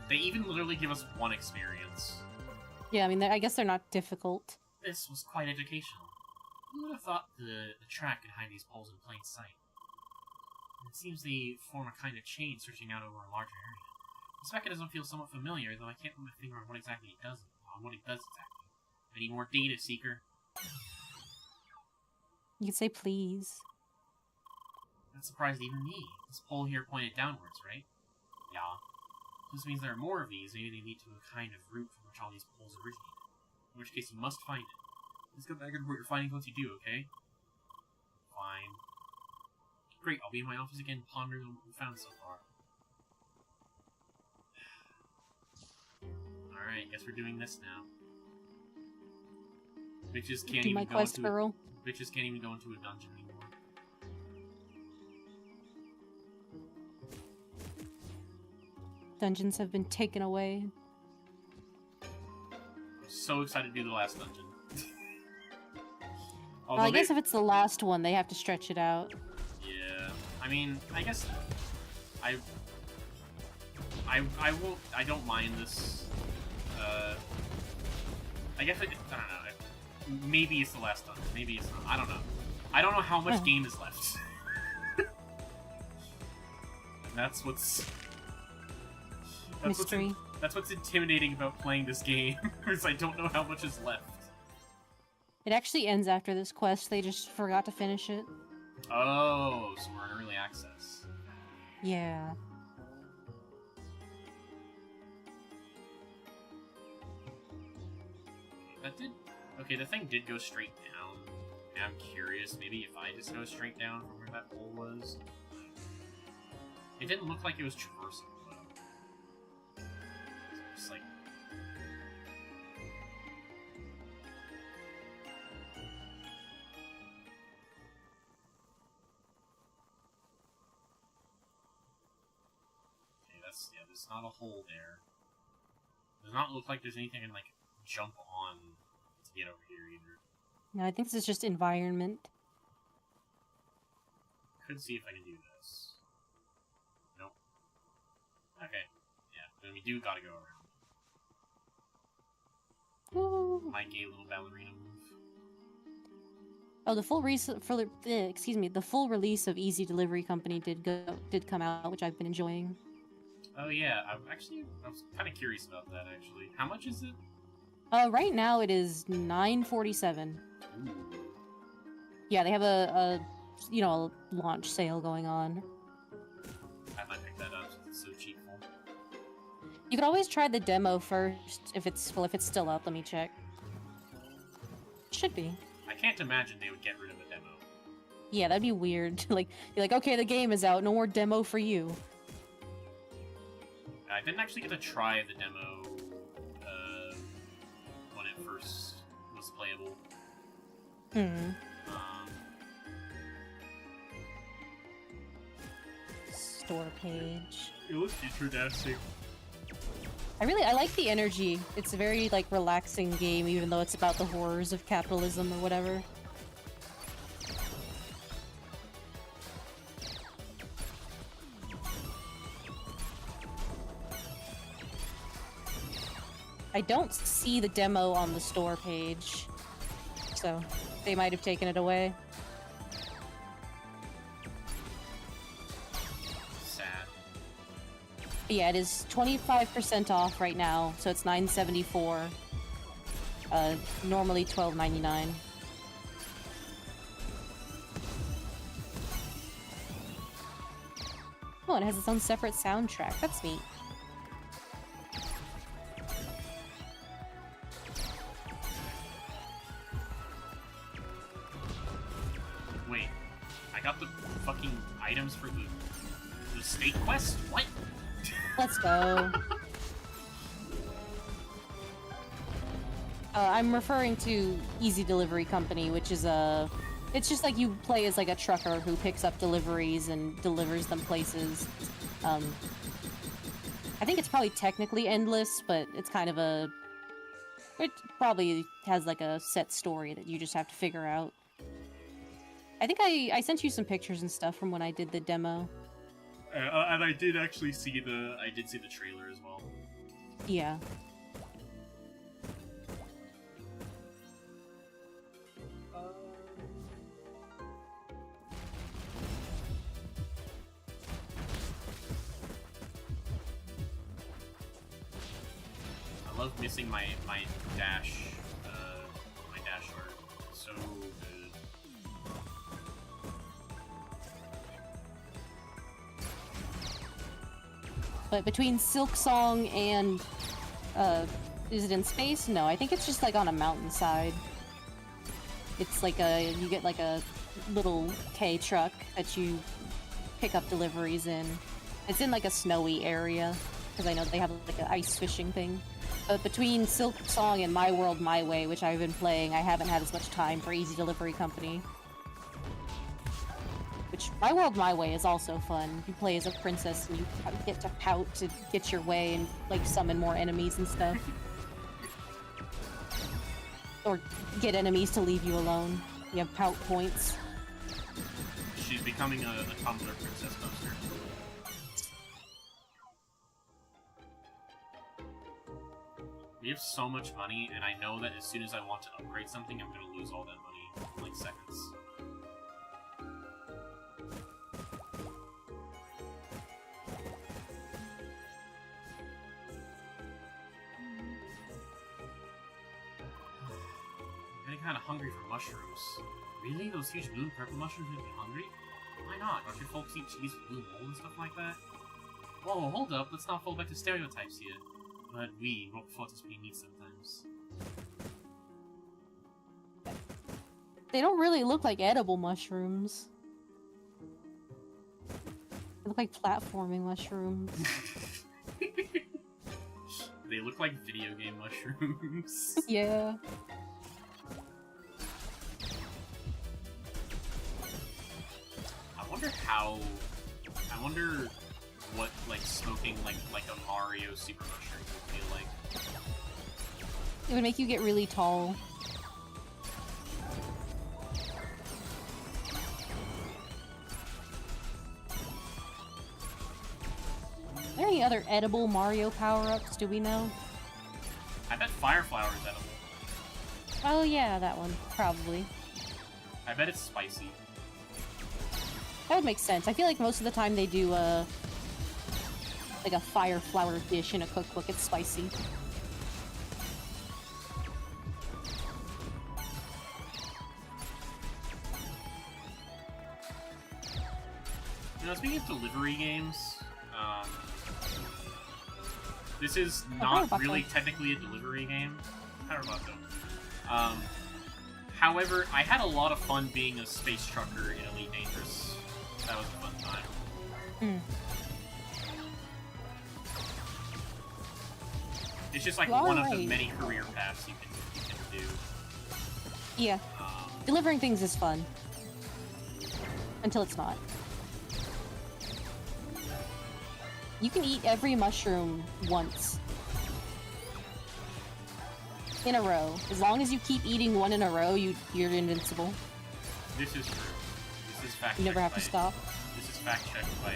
S1: They even literally give us one experience.
S2: Yeah, I mean, I guess they're not difficult.
S1: This was quite educational. Who would have thought the track could hide these poles in plain sight? It seems they form a kind of chain stretching out over a larger area. This mechanism feels somewhat familiar, though I can't put my finger on what exactly it does. Exactly. I need more data, Seeker.
S2: You could say please.
S1: That surprised even me. This pole here pointed downwards, right? Yeah. This means there are more of these. Maybe they lead to a kind of route from which all these poles originated. In which case, you must find it. Let's go back and report your findings once you do, okay? Fine. Great, I'll be in my office again pondering on what we found so far. Alright, guess we're doing this now. Bitches can't
S2: Do
S1: even
S2: my
S1: go
S2: quest
S1: into
S2: girl.
S1: Bitches can't even go into a dungeon anymore.
S2: Dungeons have been taken away.
S1: I'm so excited to do the last dungeon.
S2: Well, I guess if it's the last one, they have to stretch it out.
S1: Yeah, I mean, I guess I won't. I don't mind this. I guess I don't know. Maybe it's the last dungeon. Maybe it's not. I don't know. I don't know how much game is left. That's what's
S2: mystery.
S1: That's what's intimidating about playing this game, is I don't know how much is left.
S2: It actually ends after this quest. They just forgot to finish it.
S1: Oh, so we're in early access.
S2: Yeah.
S1: That did... Okay, the thing did go straight down. And I'm curious, maybe if I just go straight down from where that hole was? It didn't look like it was traversable, though. It's like... Okay, that's... Yeah, there's not a hole there. Does not look like there's anything I can, like, jump on to get over here, either.
S2: No, I think this is just environment.
S1: Could see if I can do this. Nope. Okay. Yeah, then we do gotta go around.
S2: Ooh.
S1: My gay little ballerina move.
S2: Oh, the full the full release of Easy Delivery Company did come out, which I've been enjoying.
S1: Oh yeah, I was kind of curious about that actually. How much is it?
S2: Right now it is $9.47. Yeah, they have a launch sale going on.
S1: I might pick that up since it's so cheap.
S2: You could always try the demo first if it's still up. Let me check. Should be.
S1: I can't imagine they would get rid of a demo.
S2: Yeah, that'd be weird. Like, you're like, okay, the game is out, no more demo for you.
S1: I didn't actually get to try the demo when it first was playable.
S2: Store page.
S1: It looks interesting.
S2: I like the energy. It's a very, like, relaxing game, even though it's about the horrors of capitalism or whatever. I don't see the demo on the store page, so they might have taken it away.
S1: Sad.
S2: Yeah, it is 25% off right now, so it's $9.74. Normally $12.99. Oh, and it has its own separate soundtrack. That's neat.
S1: Wait, I got the fucking items for the state quest? What?
S2: Let's go. I'm referring to Easy Delivery Company, which is it's just like you play as like a trucker who picks up deliveries and delivers them places. I think it's probably technically endless, but it's kind of it probably has like a set story that you just have to figure out. I think I sent you some pictures and stuff from when I did the demo.
S1: And I did actually see the trailer as well.
S2: Yeah.
S1: I love missing my dash art. It's so good.
S2: But between Silksong and, is it in space? No, I think it's just like on a mountainside. It's like you get like a little K truck that you pick up deliveries in. It's in like a snowy area, because I know they have like an ice fishing thing. But between Silk Song and My World, My Way, which I've been playing, I haven't had as much time for Easy Delivery Company. Which, My World, My Way is also fun. You play as a princess and you get to pout to get your way and, like, summon more enemies and stuff. Or get enemies to leave you alone. You have pout points.
S1: She's becoming a Tumblr princess poster. We have so much money, and I know that as soon as I want to upgrade something, I'm gonna lose all that money in, like, seconds. I'm getting kinda hungry for mushrooms. Really? Those huge blue and purple mushrooms make me hungry? Why not? Don't your folks eat cheese with blue mold and stuff like that? Whoa, hold up, let's not fall back to stereotypes here. But we rock fortis we meet sometimes.
S2: They don't really look like edible mushrooms. They look like platforming mushrooms.
S1: They look like video game mushrooms.
S2: Yeah.
S1: I wonder what, like, smoking, like a Mario Super Mushroom would feel like.
S2: It would make you get really tall. Are there any other edible Mario power-ups, do we know?
S1: I bet Fire Flower is edible.
S2: Oh yeah, that one. Probably.
S1: I bet it's spicy.
S2: That would make sense. I feel like most of the time they do, like a fire flower dish in a cookbook. It's spicy.
S1: You know, speaking of delivery games, this is not really technically a delivery game. However, I had a lot of fun being a space trucker in Elite Dangerous. That was a fun time.
S2: Mm.
S1: It's just like one of the many career paths you can do.
S2: Yeah. Delivering things is fun. Until it's not. You can eat every mushroom once. In a row. As long as you keep eating one in a row, you're invincible.
S1: This is true. This is fact checked.
S2: You never have to stop.
S1: This is fact checked by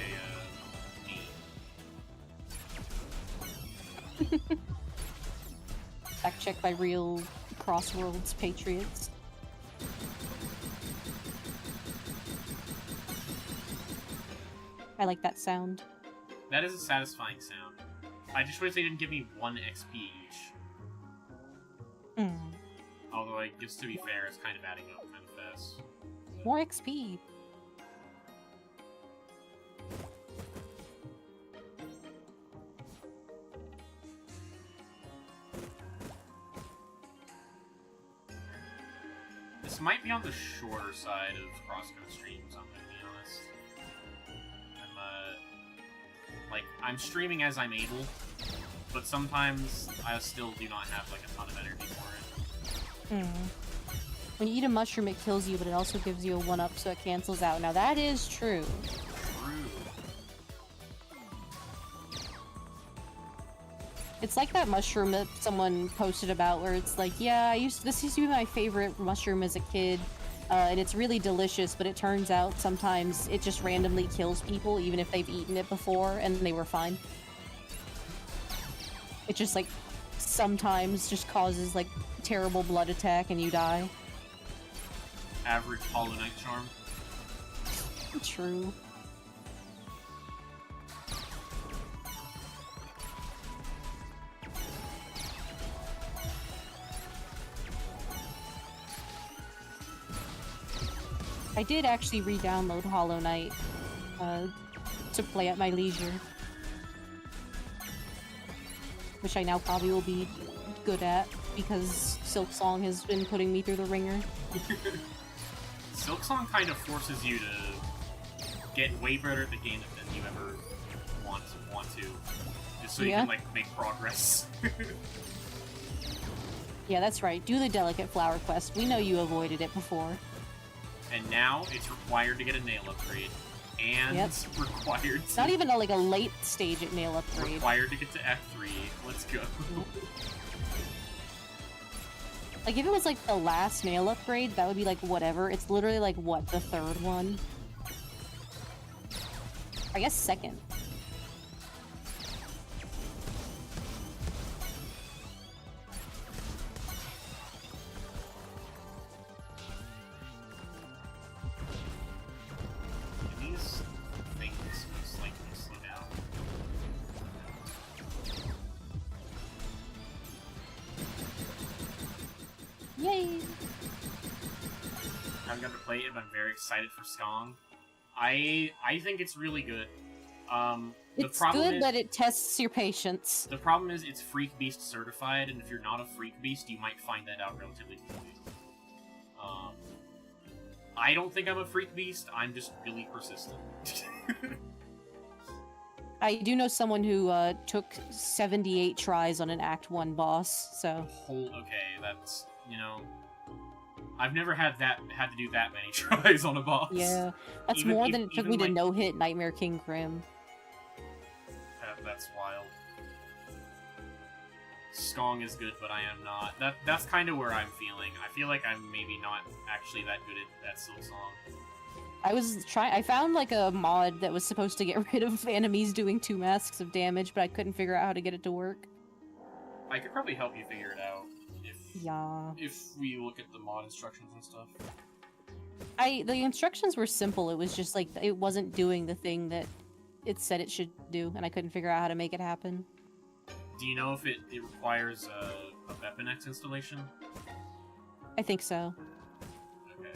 S1: me.
S2: Fact checked by real Crossworlds patriots. I like that sound.
S1: That is a satisfying sound. I just wish they didn't give me 1 XP each.
S2: Mm.
S1: Although, I guess to be fair, it's kind of adding up kind of fast.
S2: More XP.
S1: This might be on the shorter side of CrossCode streams, I'm gonna be honest. I'm streaming as I'm able, but sometimes I still do not have, like, a ton of energy for it.
S2: When you eat a mushroom, it kills you, but it also gives you a 1-up, so it cancels out. Now, that is true. It's like that mushroom that someone posted about, where it's like, yeah, this used to be my favorite mushroom as a kid, and it's really delicious, but it turns out sometimes it just randomly kills people, even if they've eaten it before, and they were fine. It just, like, sometimes just causes, like, terrible blood attack and you die.
S1: Average Hollow Knight charm.
S2: True. I did actually re-download Hollow Knight to play at my leisure. Which I now probably will be good at, because Silksong has been putting me through the ringer.
S1: Silksong kind of forces you to get way better at the game than you ever want to. Just so you can, like, make progress.
S2: Yeah, that's right. Do the delicate flower quest. We know you avoided it before.
S1: And now it's required to get a nail upgrade. And required to...
S2: Not even like a late stage at nail upgrade.
S1: Required to get to F3. Let's go.
S2: Like, if it was like the last nail upgrade, that would be like whatever. It's literally like, what, the third one? I guess second.
S1: These things most likely slow down.
S2: Yay!
S1: I haven't got to play it, but I'm very excited for Skong. I think it's really good.
S2: It's good, but it tests your patience.
S1: The problem is it's Freak Beast certified, and if you're not a Freak Beast, you might find that out relatively quickly. I don't think I'm a Freak Beast, I'm just really persistent.
S2: I do know someone who took 78 tries on an Act 1 boss, so...
S1: Okay, that's, you know... I've never had to do that many tries on a boss.
S2: Yeah, that's more than it took me to no-hit Nightmare King Grim.
S1: That's wild. Skong is good, but I am not. That's kind of where I'm feeling. I feel like I'm maybe not actually that good at Silksong.
S2: I found like a mod that was supposed to get rid of enemies doing 2 masks of damage, but I couldn't figure out how to get it to work.
S1: I could probably help you figure it out if we look at the mod instructions and stuff.
S2: The instructions were simple. It was just like it wasn't doing the thing that it said it should do, and I couldn't figure out how to make it happen.
S1: Do you know if it requires a Weaponex installation?
S2: I think so.
S1: Okay.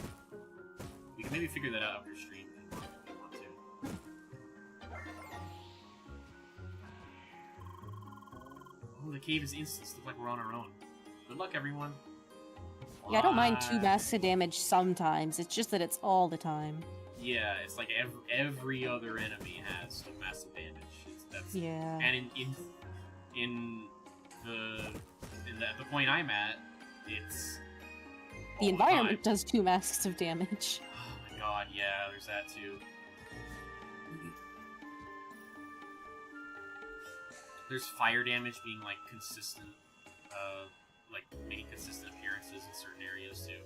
S1: We can maybe figure that out after stream if you want to. Oh, the cave is instanced. Look like we're on our own. Good luck, everyone.
S2: Yeah, I don't mind 2 masks of damage sometimes. It's just that it's all the time.
S1: Yeah, it's like every other enemy has 2 massive damage.
S2: Yeah.
S1: And at the point I'm at, it's
S2: the environment does 2 masks of damage.
S1: Oh my god, yeah, there's that too. There's fire damage being like consistent, like making consistent appearances in certain areas too.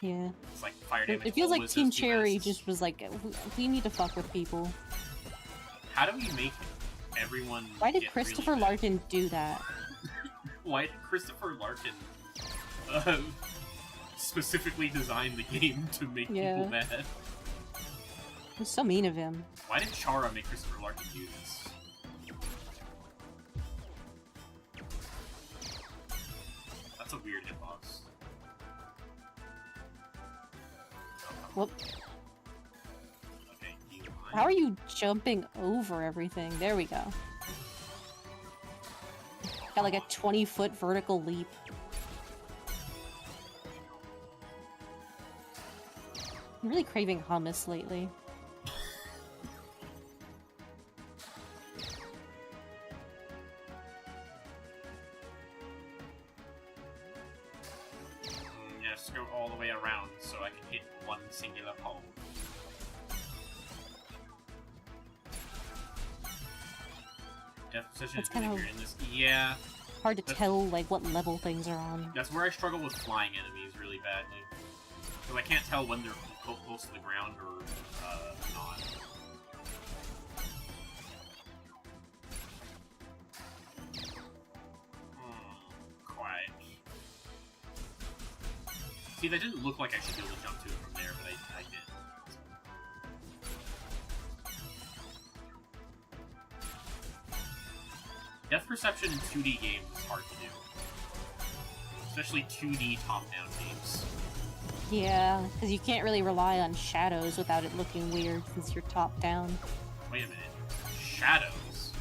S2: Yeah.
S1: It's like fire damage.
S2: It feels like Team Cherry just was like, we need to fuck with people.
S1: How do we make everyone?
S2: Why did Christopher
S1: really
S2: Larkin do that?
S1: Why did Christopher Larkin specifically design the game to make people mad?
S2: It was so mean of him.
S1: Why did Chara make Christopher Larkin do this? That's a weird hitbox.
S2: Whoop.
S1: Okay,
S2: how are you jumping over everything? There we go. Got like a 20-foot vertical leap. I'm really craving hummus lately.
S1: Yeah, just go all the way around so I can hit one singular pole. Death Possession is really weird in this. Yeah.
S2: Hard to tell, like, what level things are on.
S1: That's where I struggle with flying enemies really badly. Because I can't tell when they're close to the ground or not. Quiet. See, that didn't look like I should be able to jump to it from there, but I did. Depth perception in 2D games is hard to do. Especially 2D top-down games.
S2: Yeah, because you can't really rely on shadows without it looking weird since you're top-down.
S1: Wait a minute. Shadows?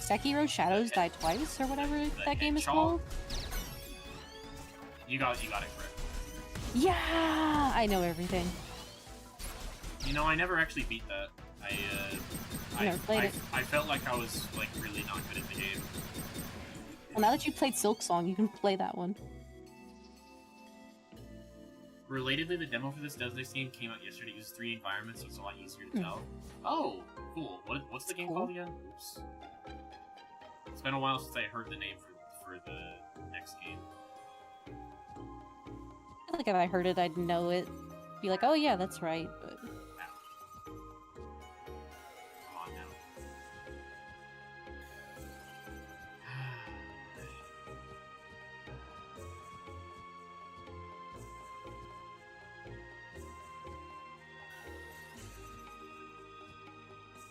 S2: Sekiro Shadows Die Twice, or whatever that game is called?
S1: You got it correct.
S2: Yeah! I know everything.
S1: You know, I never actually beat that.
S2: I've never played it.
S1: I felt like I was like really not good at the game.
S2: Well, now that you played Silksong, you can play that one.
S1: Relatedly, the demo for this Death game came out yesterday. It uses 3 environments, so it's a lot easier to tell. Oh, cool. What's the game called again? Oops. It's been a while since I heard the name for the next game.
S2: I feel like if I heard it, I'd know it. Be like, oh yeah, that's right, but...
S1: Come on now.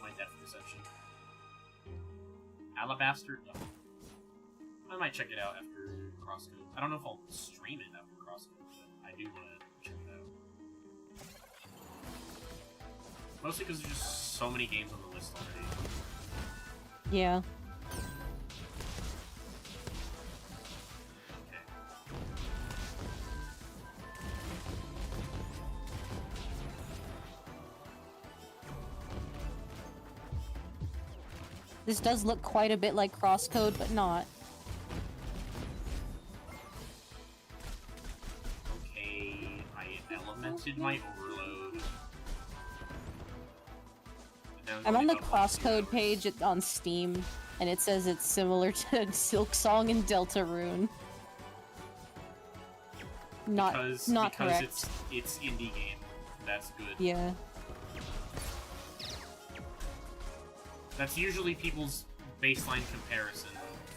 S1: My depth perception. Alabaster? No. I might check it out after CrossCode. I don't know if I'll stream it after CrossCode, but I do want to check it out. Mostly because there's just so many games on the list already.
S2: Yeah.
S1: Okay.
S2: This does look quite a bit like CrossCode, but not.
S1: Okay, I elemented my overload.
S2: I'm on the CrossCode page on Steam, and it says it's similar to Silksong and Deltarune. Not correct.
S1: It's indie game. That's good.
S2: Yeah.
S1: That's usually people's baseline comparison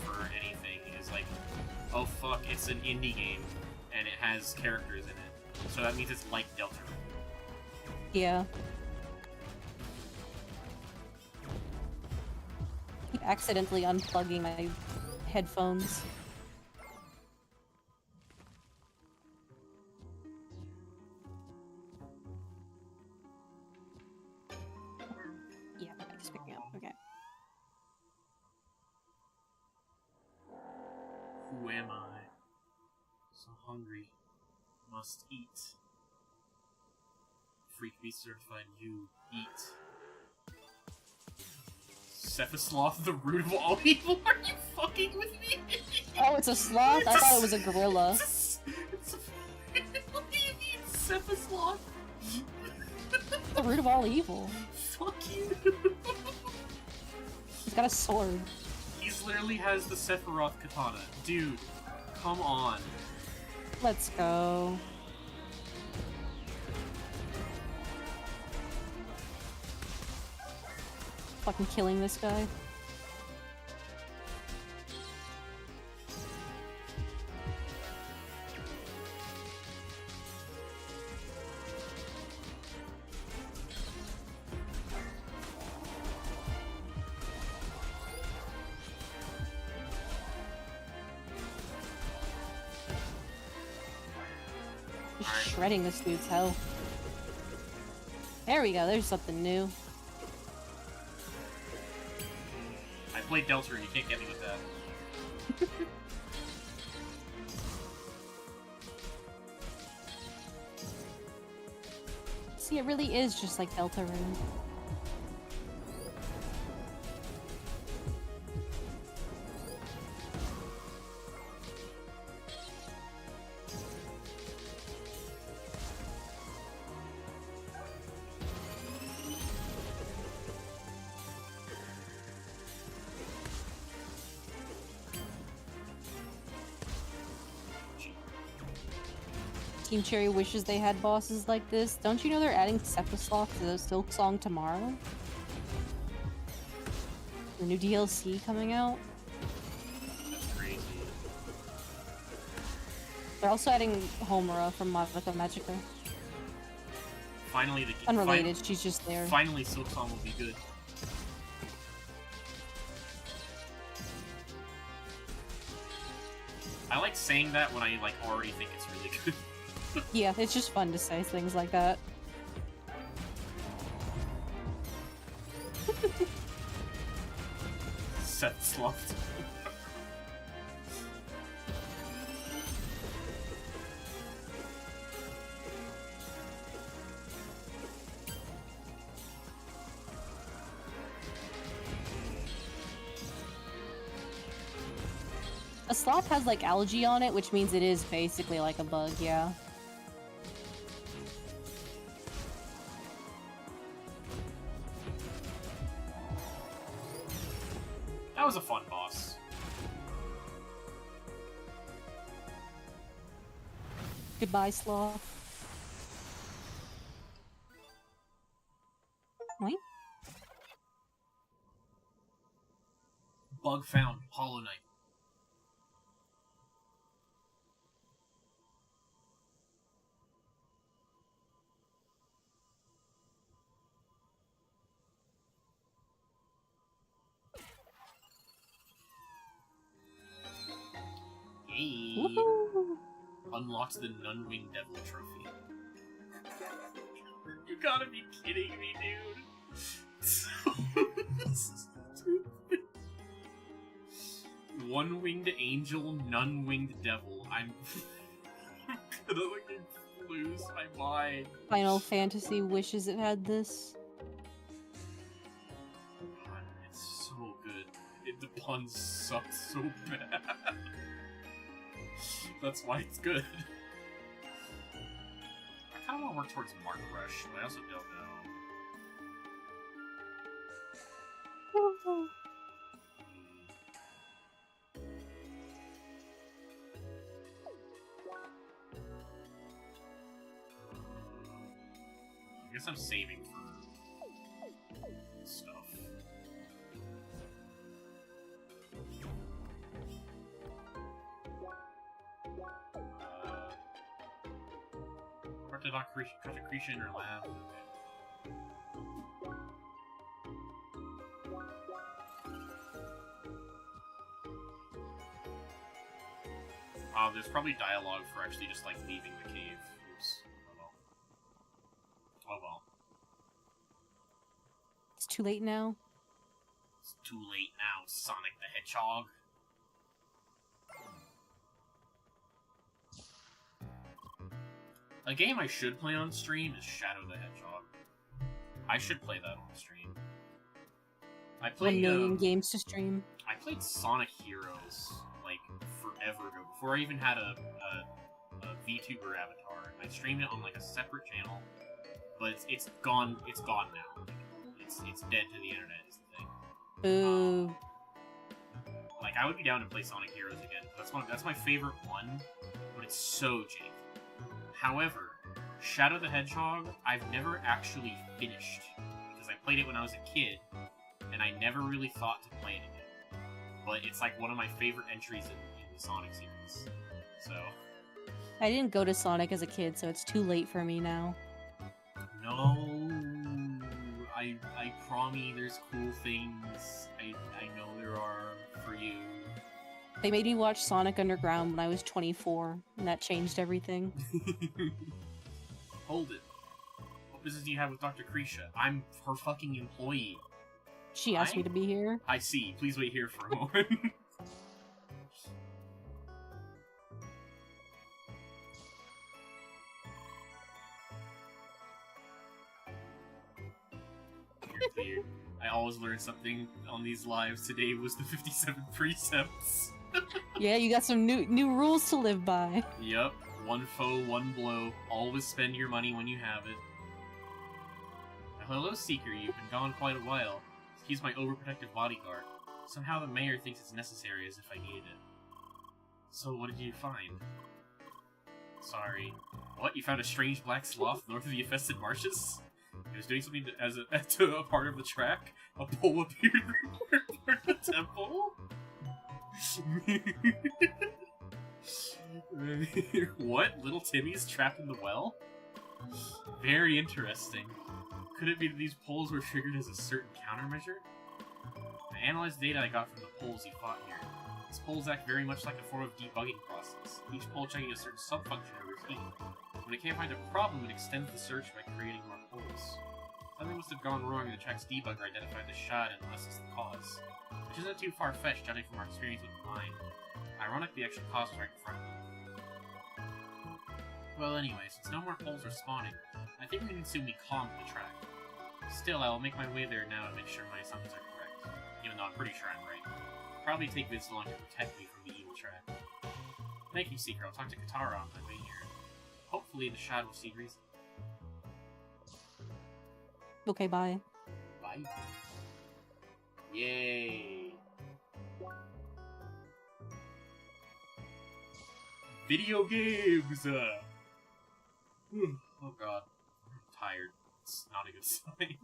S1: for anything, is like, oh fuck, it's an indie game, and it has characters in it. So that means it's like Deltarune.
S2: Yeah. I keep accidentally unplugging my headphones. Yeah, the mic's picking up. Okay.
S1: Who am I? So hungry. Must eat. Freak be certified, you eat. Cephasloth, the root of all evil? Are you fucking with me?
S2: Oh, it's a sloth? I thought it was a gorilla.
S1: What do you mean, Cephasloth?
S2: The root of all evil.
S1: Fuck you.
S2: He's got a sword.
S1: He literally has the Sephiroth katana. Dude, come on.
S2: Let's go. Fucking killing this guy. Just shredding this dude's health. There we go, there's something new.
S1: I played Deltarune, you can't get me with that.
S2: See, it really is just like Deltarune. Team Cherry wishes they had bosses like this. Don't you know they're adding Cephasloth to the Silksong tomorrow? The new DLC coming out.
S1: That's crazy.
S2: They're also adding Homura from Madoka Magica.
S1: Finally,
S2: Unrelated, she's just there.
S1: Finally, Silksong will be good. I like saying that when I like already think it's really good.
S2: Yeah, it's just fun to say things like that.
S1: Cephasloth.
S2: A sloth has, like, algae on it, which means it is basically like a bug, yeah.
S1: That was a fun boss.
S2: Goodbye, sloth. Wait.
S1: Bug found. Hollow Knight. Hey.
S2: Woohoo!
S1: Unlocks the Nun-Winged Devil trophy. You gotta be kidding me, dude. One-winged angel, none-winged devil. I'm gonna lose my mind.
S2: Final Fantasy wishes it had this.
S1: God, it's so good. The puns suck so bad. That's why it's good. I kind of want to work towards Mark Rush, but I also don't know. I guess I'm saving for stuff. Concentration or lab. There's probably dialogue for actually just like leaving the cave. Oops. Oh well. Oh well.
S2: It's too late now.
S1: It's too late now, Sonic the Hedgehog. A game I should play on stream is Shadow the Hedgehog. I should play that on stream. I played
S2: 1 million games to stream.
S1: I played Sonic Heroes like forever ago, before I even had a VTuber avatar. I streamed it on like a separate channel, but it's gone. It's gone now. It's dead to the internet. Is the thing.
S2: Boo.
S1: Like I would be down to play Sonic Heroes again. That's my favorite one, but it's so janky. However, Shadow the Hedgehog, I've never actually finished, because I played it when I was a kid, and I never really thought to play it again. But it's like one of my favorite entries in the Sonic series. So...
S2: I didn't go to Sonic as a kid, so it's too late for me now.
S1: No... I promise there's cool things. I know there are for you.
S2: They made me watch Sonic Underground when I was 24, and that changed everything.
S1: Hold it. What business do you have with Dr. Krisha? I'm her fucking employee.
S2: She asked me to be here.
S1: I see. Please wait here for a moment. I always learn something on these lives. Today was the 57 precepts.
S2: Yeah, you got some new rules to live by.
S1: Yep. One foe, one blow. Always spend your money when you have it. Hello, Seeker. You've been gone quite a while. He's my overprotective bodyguard. Somehow the mayor thinks it's necessary as if I needed it. So what did you find? Sorry. What? You found a strange black sloth north of the infested marshes? He was doing something to a part of the track. A pole appeared in part of the temple. What? Little Timmy's trapped in the well? Very interesting. Could it be that these poles were triggered as a certain countermeasure? I analyzed data I got from the poles he fought here. These poles act very much like a form of debugging process, each pole checking a certain subfunction or routine. When it can't find a problem, it extends the search by creating more poles. Something must have gone wrong and the track's debugger identified the shot and thus is the cause. Which isn't too far-fetched, judging from our experience with mine. Ironic the actual cause was right in front of me. Well anyway, since no more poles are spawning, I think we can assume we calmed the track. Still, I will make my way there now and make sure my assumptions are correct. Even though I'm pretty sure I'm right. It'll probably take Vince long to protect me from the evil track. Thank you, Seeker. I'll talk to Katara on my way here. Hopefully the Shad will see reason.
S2: Okay, bye.
S1: Bye. Yay. Video games! Oh god. I'm tired. It's not a good sign.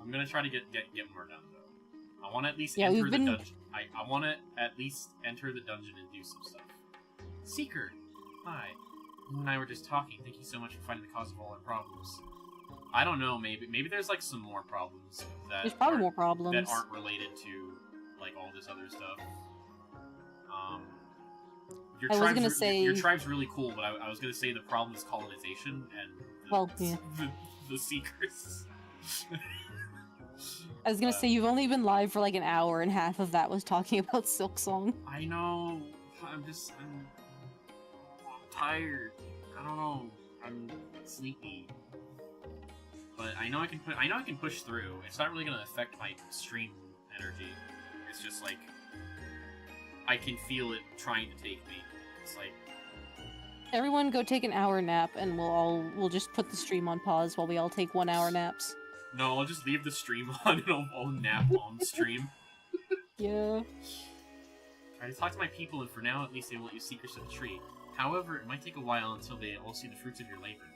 S1: I'm gonna try to get more done, though. I want to at least enter the dungeon. I want to at least enter the dungeon and do some stuff. Seeker! Hi. You and I were just talking. Thank you so much for finding the cause of all our problems. I don't know, maybe there's, like, some more problems that
S2: there's probably more problems
S1: that aren't related to, like, all this other stuff. Your tribe's really cool, but I was gonna say the problem is colonization and the Seekers.
S2: I was gonna say, you've only been live for like an hour, and half of that was talking about Silksong.
S1: I know. I'm tired. I don't know. I'm sleepy. But I know I can push through. It's not really gonna affect my stream energy. It's just like I can feel it trying to take me. It's like,
S2: everyone go take an hour nap, and we'll just put the stream on pause while we all take 1 hour naps.
S1: No, I'll just leave the stream on and I'll nap on stream.
S2: Yeah.
S1: Alright, I talked to my people, and for now, at least they will let you Seekers to the tree. However, it might take a while until they all see the fruits of your labor.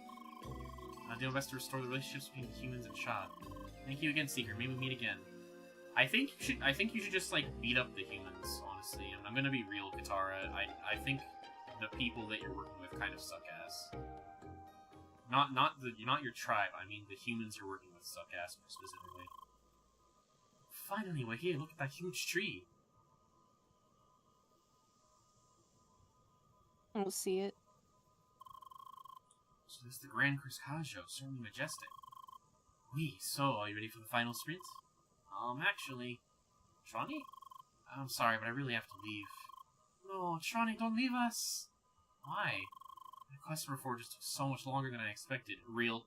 S1: I'll do my best to restore the relationships between humans and Shad. Thank you again, Seeker. Maybe we meet again. I think you should just, like, beat up the humans, honestly. I'm gonna be real, Katara. I think the people that you're working with kind of suck ass. Not your tribe. I mean the humans you're working with suck ass specifically. Finally, we're here. Look at that huge tree.
S2: I don't see it.
S1: So this is the Grand Cruscajo, certainly majestic. So are you ready for the final sprint? Actually, Trani? I'm sorry, but I really have to leave. No, Trani, don't leave us! Why? The quest for Reforge just took so much longer than I expected. Real.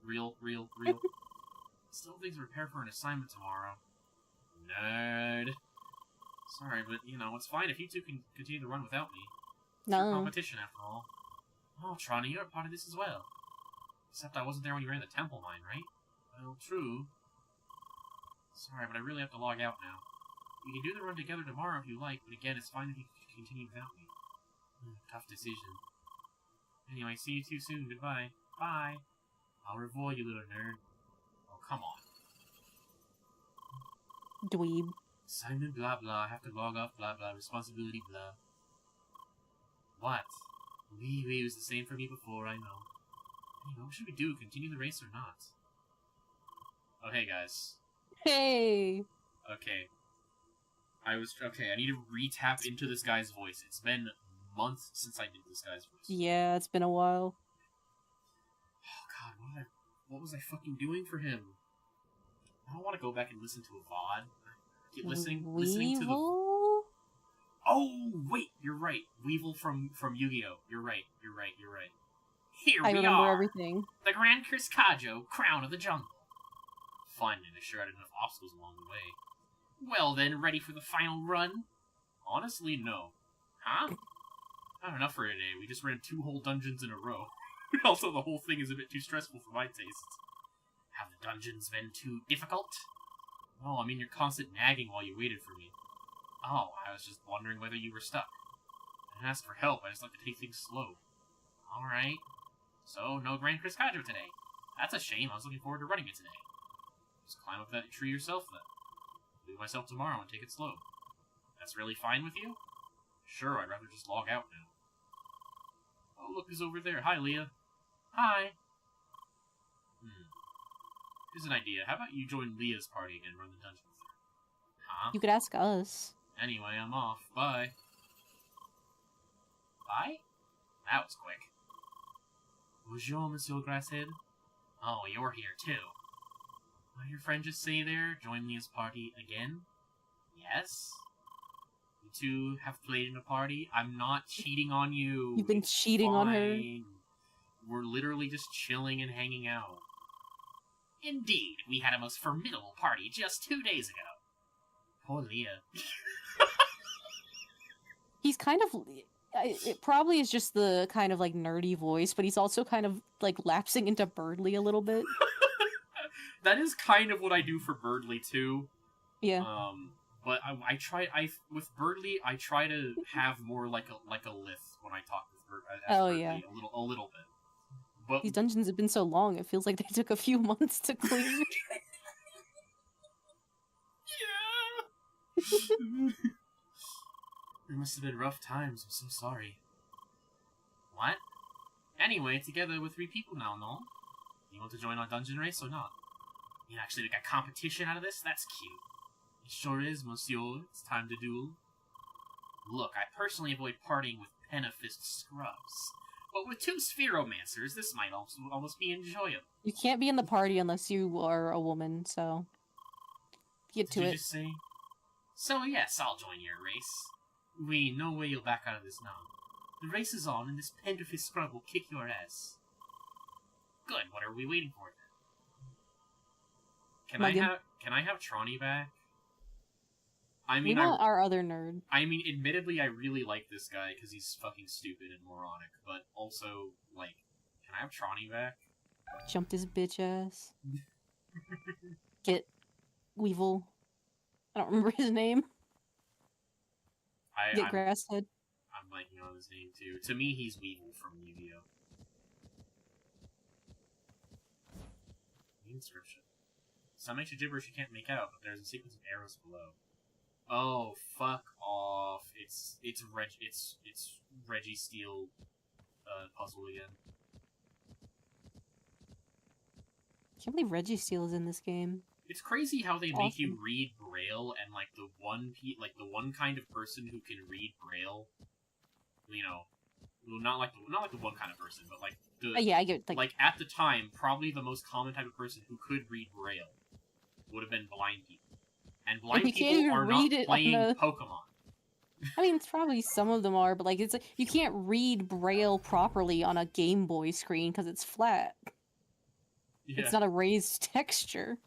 S1: Still things to prepare for an assignment tomorrow. Nerd. Sorry, but, you know, it's fine if you two can continue to run without me. It's your competition, after all. Oh, Trani, you're a part of this as well. Except I wasn't there when you ran the temple mine, right? Well, true. Sorry, but I really have to log out now. We can do the run together tomorrow if you like, but again, it's fine if you continue without me. Tough decision. Anyway, see you too soon. Goodbye. Bye. Au revoir, you little nerd. Oh, come on.
S2: Dweeb.
S1: Assignment blah blah. Have to log off blah blah. Responsibility blah. What? It was the same for me before, I know. Anyway, what should we do? Continue the race or not? Oh, hey, guys.
S2: Hey!
S1: Okay. I need to re-tap into this guy's voice. It's been months since I did this guy's voice.
S2: Yeah, it's been a while.
S1: Oh god, what was I fucking doing for him? I don't want to go back and listen to a VOD. I keep listening to the... Oh, wait, you're right. Weevil from Yu-Gi-Oh! You're right. Here we are!
S2: I remember everything.
S1: The Grand Cruscajo, Crown of the Jungle. Finally, they sure had enough obstacles along the way. Well then, ready for the final run? Honestly, no. Huh? Not enough for today. We just ran 2 whole dungeons in a row. Also, the whole thing is a bit too stressful for my taste. Have the dungeons been too difficult? Oh, I mean your constant nagging while you waited for me. Oh, I was just wondering whether you were stuck. I didn't ask for help, I just like to take things slow. Alright. So, no Grand Cruscajo today. That's a shame, I was looking forward to running it today. Just climb up that tree yourself, then. Leave myself tomorrow and take it slow. That's really fine with you? Sure, I'd rather just log out now. Oh, look who's over there. Hi, Leah. Hi. Here's an idea. How about you join Leah's party and run the dungeon with her? Huh?
S2: You could ask us.
S1: Anyway, I'm off. Bye. Bye? That was quick. Bonjour, Monsieur Grasshead. Oh, you're here, too. What did your friend just say there? Join Leah's party again? Yes? You two have played in a party? I'm not cheating on you.
S2: You've been cheating on her.
S1: We're literally just chilling and hanging out. Indeed, we had a most formidable party just 2 days ago. Poor Leah.
S2: He's kind of... it probably is just the kind of like nerdy voice, but he's also kind of like lapsing into Birdly a little bit.
S1: That is kind of what I do for Birdly too.
S2: Yeah.
S1: But with Birdly, I try to have more like a lisp when I talk with Birdly,
S2: yeah.
S1: a little bit. But
S2: these dungeons have been so long; it feels like they took a few months to clear.
S1: Yeah. There must have been rough times. I'm so sorry. What? Anyway, together with 3 people now, no? You want to join our dungeon race or not? You actually make a competition out of this? That's cute. It sure is, monsieur. It's time to duel. Look, I personally avoid partying with penafist scrubs. But with 2 spheromancers, this might also almost be enjoyable.
S2: You can't be in the party unless you are a woman, so... Get to it.
S1: Did you just say? So yes, I'll join your race. We no way you'll back out of this now. The race is on, and this penafist scrub will kick your ass. Good, what are we waiting for then? Can I have Tronny back? I mean,
S2: our other nerd.
S1: I mean, admittedly, I really like this guy because he's fucking stupid and moronic. But also, like, can I have Tronny back?
S2: Jumped his bitch ass. Get Weevil. I don't remember his name. Get Grasshead.
S1: I'm blanking on his name too. To me, he's Weevil from Yu-Gi-Oh. The inscription. Some makes you gibberish you can't make out, but there's a sequence of arrows below. Oh, fuck off. It's Reggie Steele puzzle again.
S2: I can't believe Reggie Steele is in this game.
S1: It's crazy how they make you read Braille, and like the one kind of person who can read Braille, you know, well, not like the one kind of person, but like the
S2: yeah, I get
S1: like at the time probably the most common type of person who could read Braille would have been blind people. And blind people are not playing Pokemon.
S2: I mean, it's probably some of them are, but like it's like you can't read Braille properly on a Game Boy screen because it's flat. Yeah. It's not a raised texture.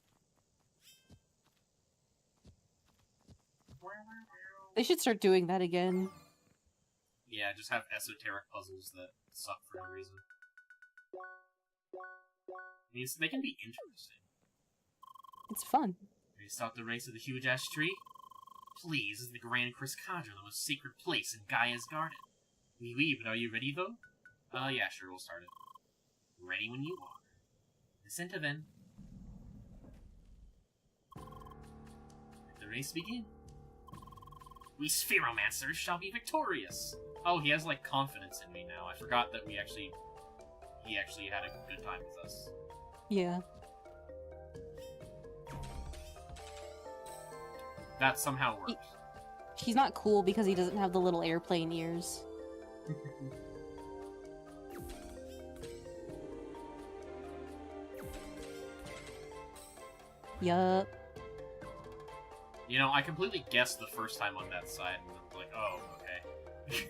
S2: They should start doing that again.
S1: Yeah, just have esoteric puzzles that suck for no reason. I mean, they can be interesting.
S2: It's fun.
S1: Ready to start the race of the huge ash tree? Please, this is the Grand Crisscadra, the most sacred place in Gaia's garden. Oui, but are you ready, though? Yeah, sure, we'll start it. Ready when you are. Listen to then. Let the race begin. We Spheromancers shall be victorious! Oh, he has, like, confidence in me now. I forgot that he actually had a good time with us.
S2: Yeah.
S1: That somehow works.
S2: He's not cool because he doesn't have the little airplane ears. Yup.
S1: You know, I completely guessed the first time on that side, and was like, oh, okay.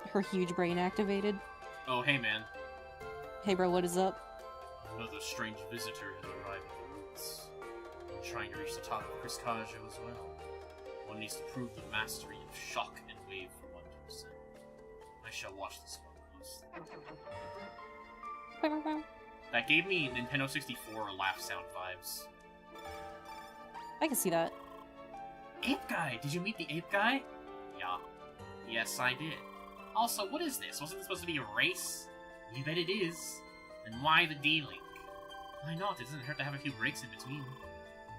S2: Her huge brain activated.
S1: Oh, hey, man.
S2: Hey, bro, what is up?
S1: Another strange visitor has arrived at the roots. I'm trying to reach the top of Crisscadra as well. One needs to prove the mastery of shock and wave for 1%. I shall watch this one closely. That gave me Nintendo 64 laugh sound vibes.
S2: I can see that.
S1: Ape Guy! Did you meet the Ape Guy? Yeah. Yes, I did. Also, what is this? Wasn't this supposed to be a race? You bet it is. Then why the D-Link? Why not? It doesn't hurt to have a few breaks in between.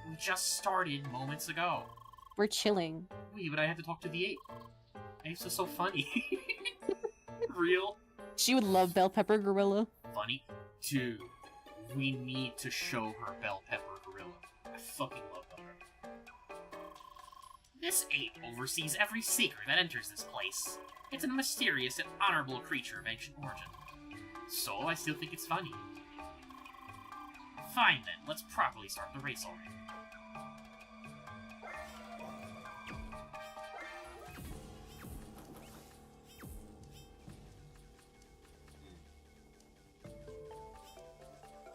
S1: We just started moments ago.
S2: We're chilling.
S1: Wait, but I had to talk to the ape. Apes are so funny. Real?
S2: She would love Bell Pepper Gorilla.
S1: Funny? Dude, we need to show her Bell Pepper Gorilla. I fucking love her. This ape oversees every seeker that enters this place. It's a mysterious and honorable creature of ancient origin. So, I still think it's funny. Fine then, let's properly start the race already.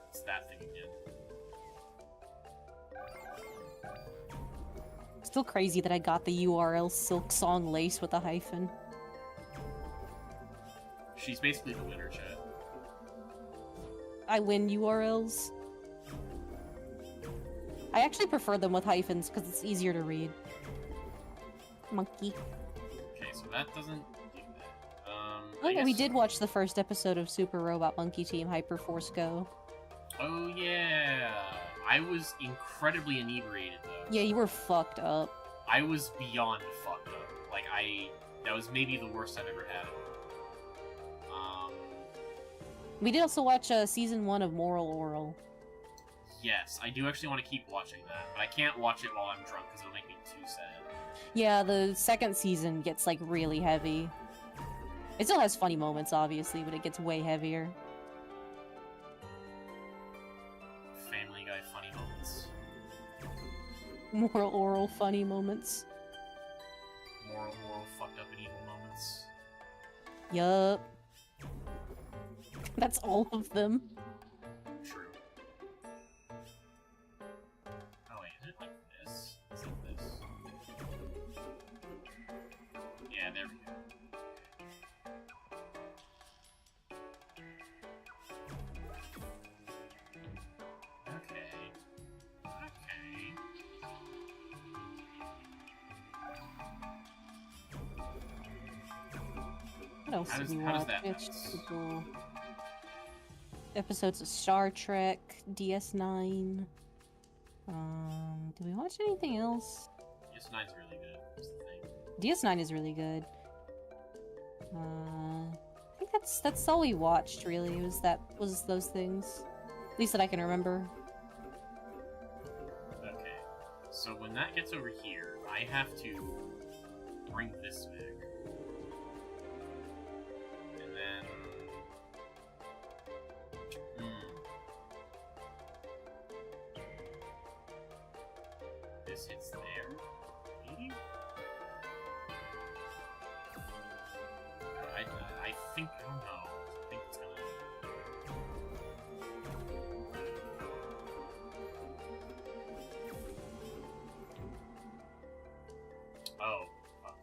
S1: It's that thing again.
S2: Still crazy that I got the URL Silk Song Lace with a hyphen.
S1: She's basically the winner, chat.
S2: I win URLs. I actually prefer them with hyphens because it's easier to read. Monkey.
S1: Okay, so that doesn't do that.
S2: Oh, we did watch the first episode of Super Robot Monkey Team Hyperforce Go.
S1: Oh yeah, I was incredibly inebriated though.
S2: Yeah, you were fucked up.
S1: I was beyond fucked up. Like that was maybe the worst I've ever had.
S2: We did also watch season 1 of Moral Oral.
S1: Yes, I do actually want to keep watching that, but I can't watch it while I'm drunk because it'll make me too sad.
S2: Yeah, the second season gets, like, really heavy. It still has funny moments, obviously, but it gets way heavier.
S1: Family Guy funny moments.
S2: Moral Oral funny moments.
S1: Moral fucked up and evil moments.
S2: Yup. That's all of them.
S1: True. Oh wait, is it like this? Is it this? Yeah, there we go. Okay.
S2: What else did we
S1: how does
S2: watch?
S1: that
S2: It's
S1: bounce?
S2: cool. Episodes of Star Trek, DS9. Did we watch anything else?
S1: DS9's really good. That's the thing.
S2: DS9 is really good. I think that's all we watched really. Was those things, at least that I can remember.
S1: Okay, so when that gets over here, I have to bring this back. And then... This hits there, maybe? I think, I don't know. I think it's gonna... Oh. Fuck.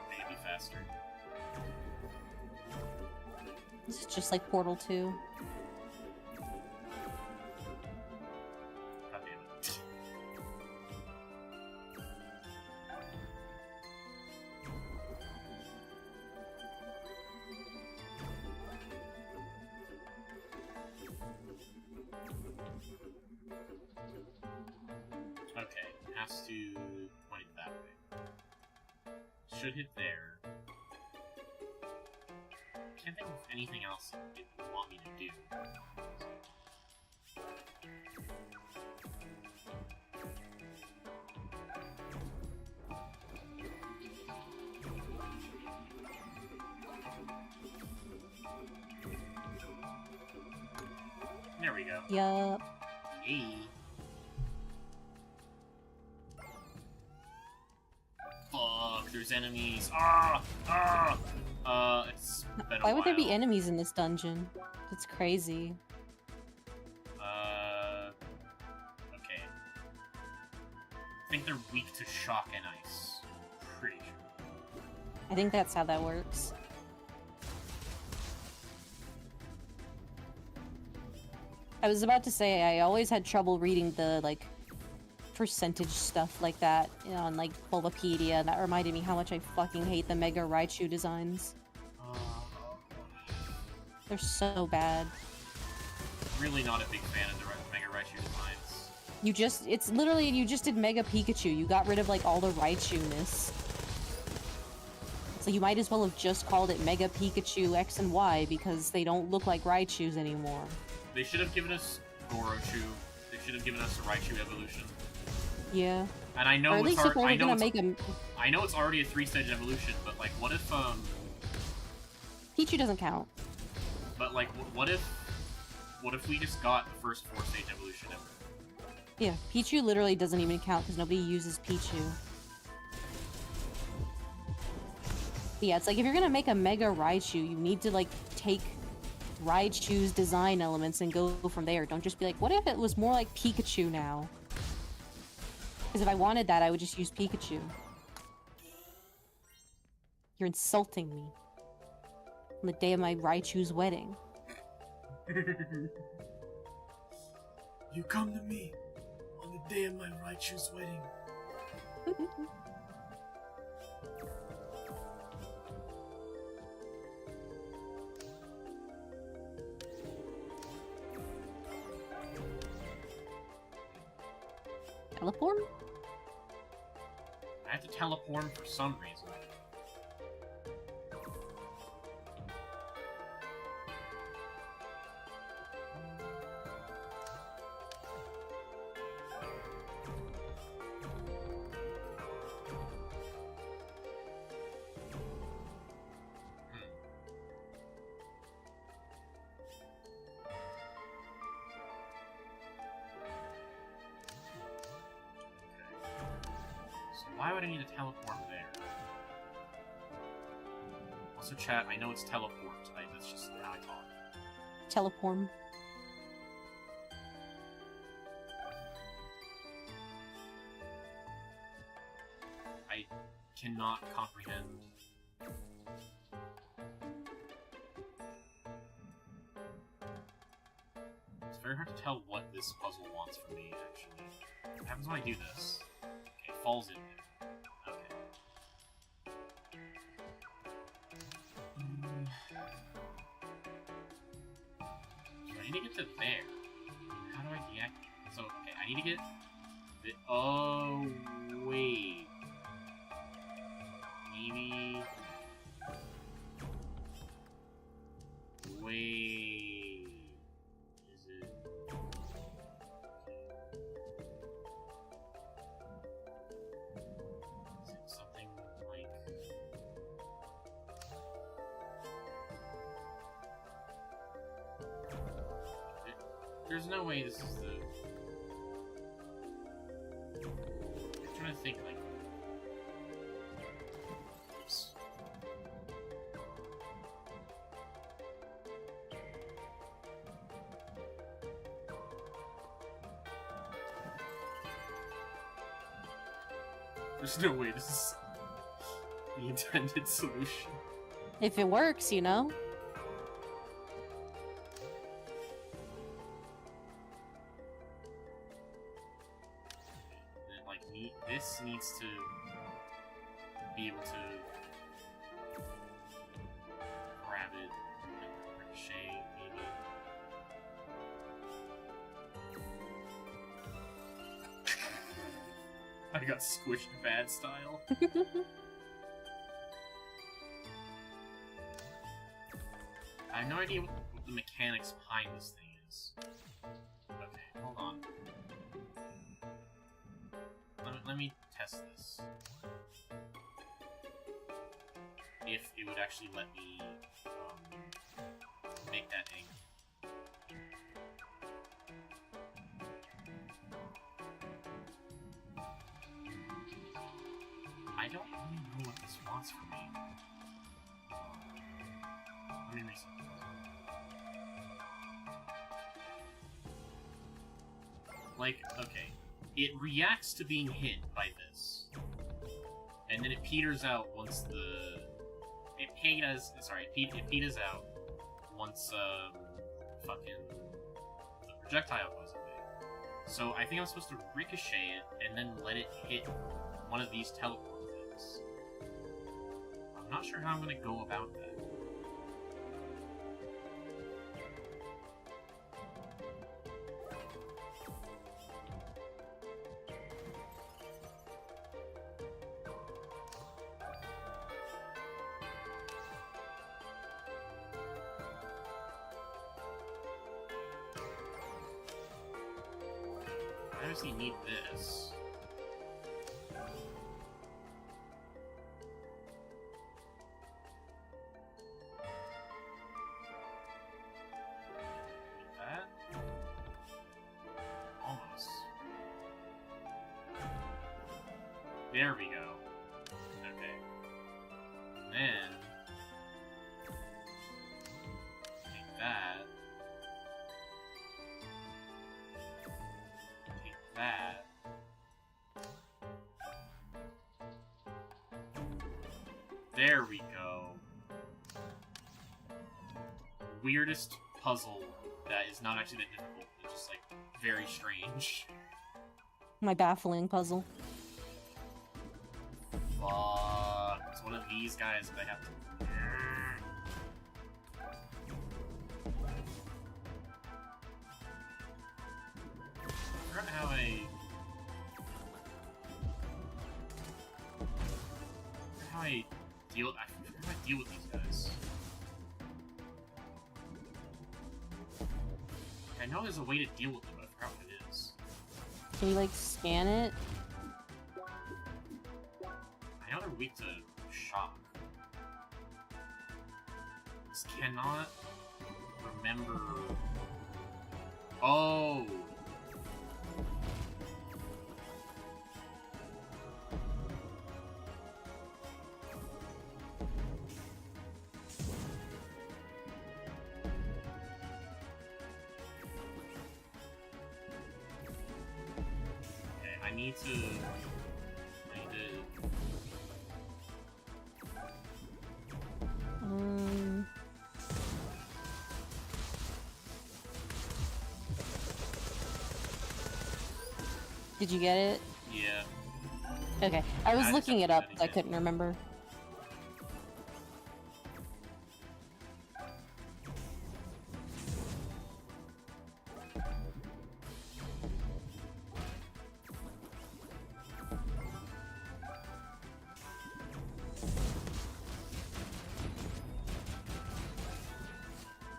S1: Maybe faster.
S2: This is just like Portal 2.
S1: God damn it. Okay, has to point it that way. Should hit there. Can't think of anything else it would want me to do. There we go.
S2: Yup.
S1: Hey. Fuck, there's enemies. It's been a
S2: Why would there be
S1: while.
S2: enemies in this dungeon? That's crazy.
S1: Okay. I think they're weak to shock and ice. Pretty sure.
S2: I think that's how that works. I was about to say, I always had trouble reading the, like, percentage stuff like that on, like, Bulbapedia, and that reminded me how much I fucking hate the Mega Raichu designs. They're so bad.
S1: Really not a big fan of the Mega Raichu designs.
S2: It's literally, you just did Mega Pikachu. You got rid of, like, all the Raichu-ness. So you might as well have just called it Mega Pikachu X and Y, because they don't look like Raichus anymore.
S1: They should have given us Gorochu. They should have given us a Raichu evolution.
S2: Yeah.
S1: And I know
S2: Or at least if we were gonna make a...
S1: I know it's already a 3-stage evolution, but like, what if
S2: Pichu doesn't count.
S1: But like, what if we just got the first 4-stage evolution ever?
S2: Yeah, Pichu literally doesn't even count because nobody uses Pichu. But yeah, it's like if you're gonna make a Mega Raichu, you need to like take Raichu's design elements and go from there. Don't just be like, what if it was more like Pikachu now? Because if I wanted that, I would just use Pikachu. You're insulting me. On the day of my Raichu's wedding.
S1: You come to me on the day of my Raichu's wedding.
S2: Teleport?
S1: I had to teleport him for some reason. Why would I need to teleport there? Also, chat, I know it's teleport. That's just how I talk.
S2: Teleport.
S1: I cannot comprehend. It's very hard to tell what this puzzle wants from me, actually. What happens when I do this? Okay, it falls in there. I need to get to there. How do I deactivate? So, okay, I need to get... Oh, wait. Maybe... Wait... Is it... Is it something like... There's no way this is the... I'm trying to think, like... Oops. There's no way this is the intended solution.
S2: If it works, you know? This needs to be able to grab it and ricochet, maybe. I got squished bad style. I have no idea what the mechanics behind this thing is. Okay, hold on. Let me test this. If it would actually let me make that angle. I don't really know what this wants from me. Let me reset. Like, okay. It reacts to being hit by this. And then it peters out once the... It peters out once, fucking... the projectile goes away. So I think I'm supposed to ricochet it and then let it hit one of these teleport things. I'm not sure how I'm gonna go about that. I obviously need this. That? Almost. There we go. Okay. And then... take that. Take that.
S1: There we go. Weirdest puzzle that is not actually that difficult. It's just, like, very strange.
S2: My baffling puzzle.
S1: Fuck. It's one of these guys that I have to... I forgot how I deal... I forgot how I deal with these guys. I know there's a way to deal with them, but I forgot what it is.
S2: Can you, like, scan it?
S1: I know they're weak to shock. Just cannot remember... Oh! I need to...
S2: Did you get it?
S1: Yeah.
S2: Okay. I was
S1: I just
S2: looking it
S1: haven't
S2: up,
S1: done it
S2: but I
S1: yet.
S2: couldn't remember.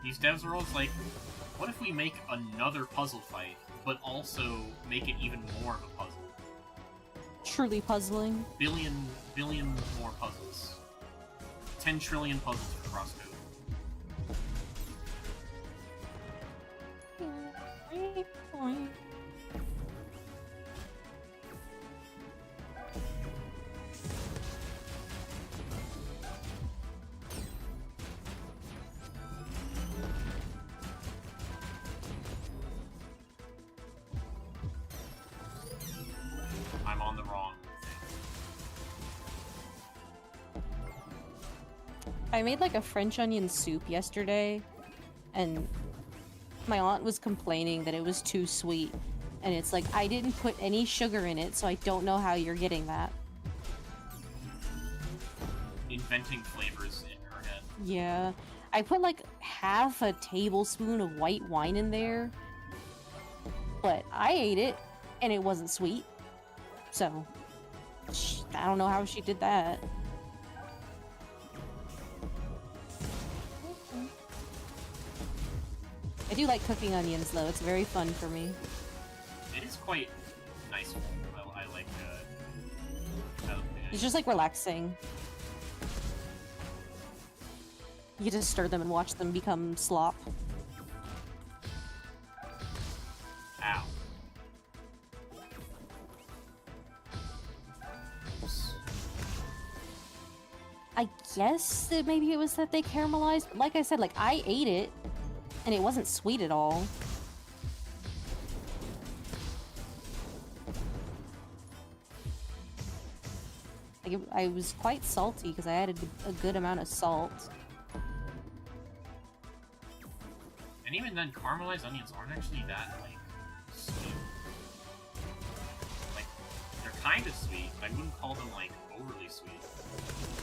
S1: These devs are always like, what if we make another puzzle fight, but also make it even more of a puzzle?
S2: Truly puzzling.
S1: Billion more puzzles. 10 trillion puzzles for CrossCode. I'm on the wrong thing.
S2: I made like a French onion soup yesterday, and my aunt was complaining that it was too sweet. And it's like, I didn't put any sugar in it, so I don't know how you're getting that.
S1: Inventing flavors in her head.
S2: Yeah. I put like half a tablespoon of white wine in there, but I ate it, and it wasn't sweet. So, I don't know how she did that. I do like cooking onions, though. It's very fun for me.
S1: It is quite nice. I like
S2: It's just like relaxing. You get to stir them and watch them become slop.
S1: Ow. Oops.
S2: I guess that maybe it was that they caramelized. But like I said, like I ate it, and it wasn't sweet at all. Like I was quite salty because I added a good amount of salt.
S1: And even then, caramelized onions aren't actually that, like, sweet. Like, they're kind of sweet, but I wouldn't call them, like, overly sweet.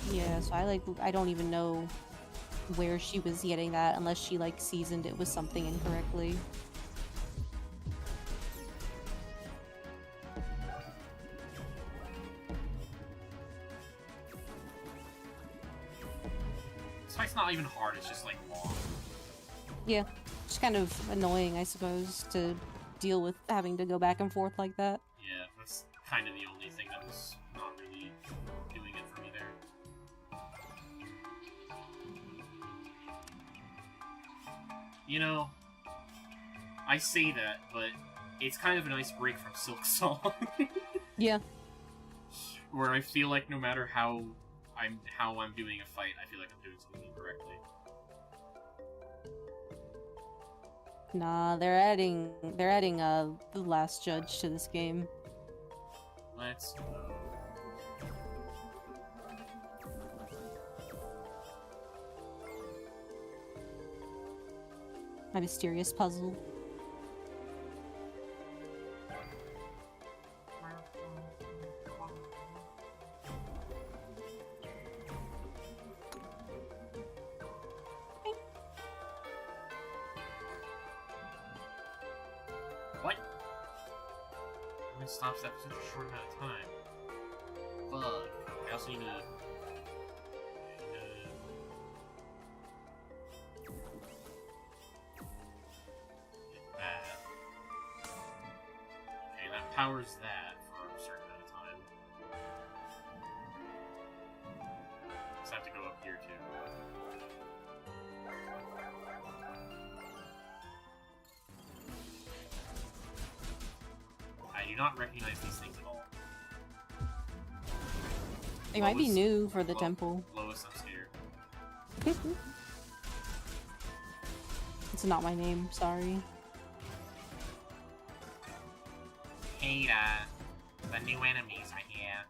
S2: Yeah, so I don't even know where she was getting that unless she like seasoned it with something incorrectly.
S1: This fight's not even hard, it's just, like, long.
S2: Yeah, just kind of annoying, I suppose, to deal with having to go back and forth like that.
S1: Yeah, that's kind of the only thing that was not really doing it for me there. You know, I say that, but it's kind of a nice break from Silk Song.
S2: Yeah.
S1: Where I feel like no matter how I'm doing a fight, I feel like I'm doing something incorrectly.
S2: Nah, they're adding the last judge to this game.
S1: Let's go.
S2: My mysterious puzzle.
S1: What? I'm gonna stop that for such a short amount of time. Fuck. I also need to... Get that. Okay, that powers that for a certain amount of time. Just have to go up here too. I do not recognize these things at all.
S2: They might be new for the temple.
S1: Lois, I'm scared.
S2: It's not my name, sorry.
S1: Hey, the new enemies are here.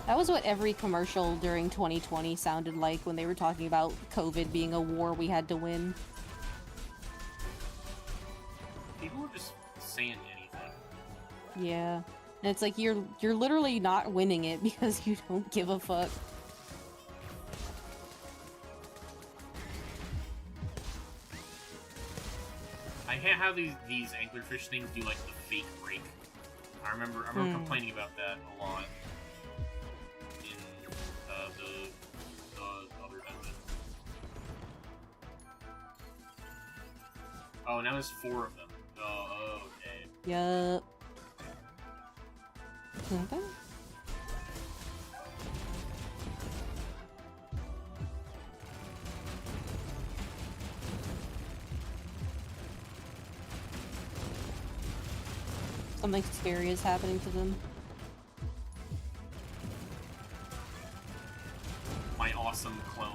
S2: That was what every commercial during 2020 sounded like when they were talking about COVID being a war we had to win.
S1: People were just saying anything.
S2: Yeah. And it's like you're literally not winning it because you don't give a fuck.
S1: I hate how these anglerfish things do like the fake break. I remember complaining about that a lot in the other dungeon. Oh, now there's 4 of them. Oh, okay.
S2: Yup. Okay. Something scary is happening to them.
S1: My awesome clone.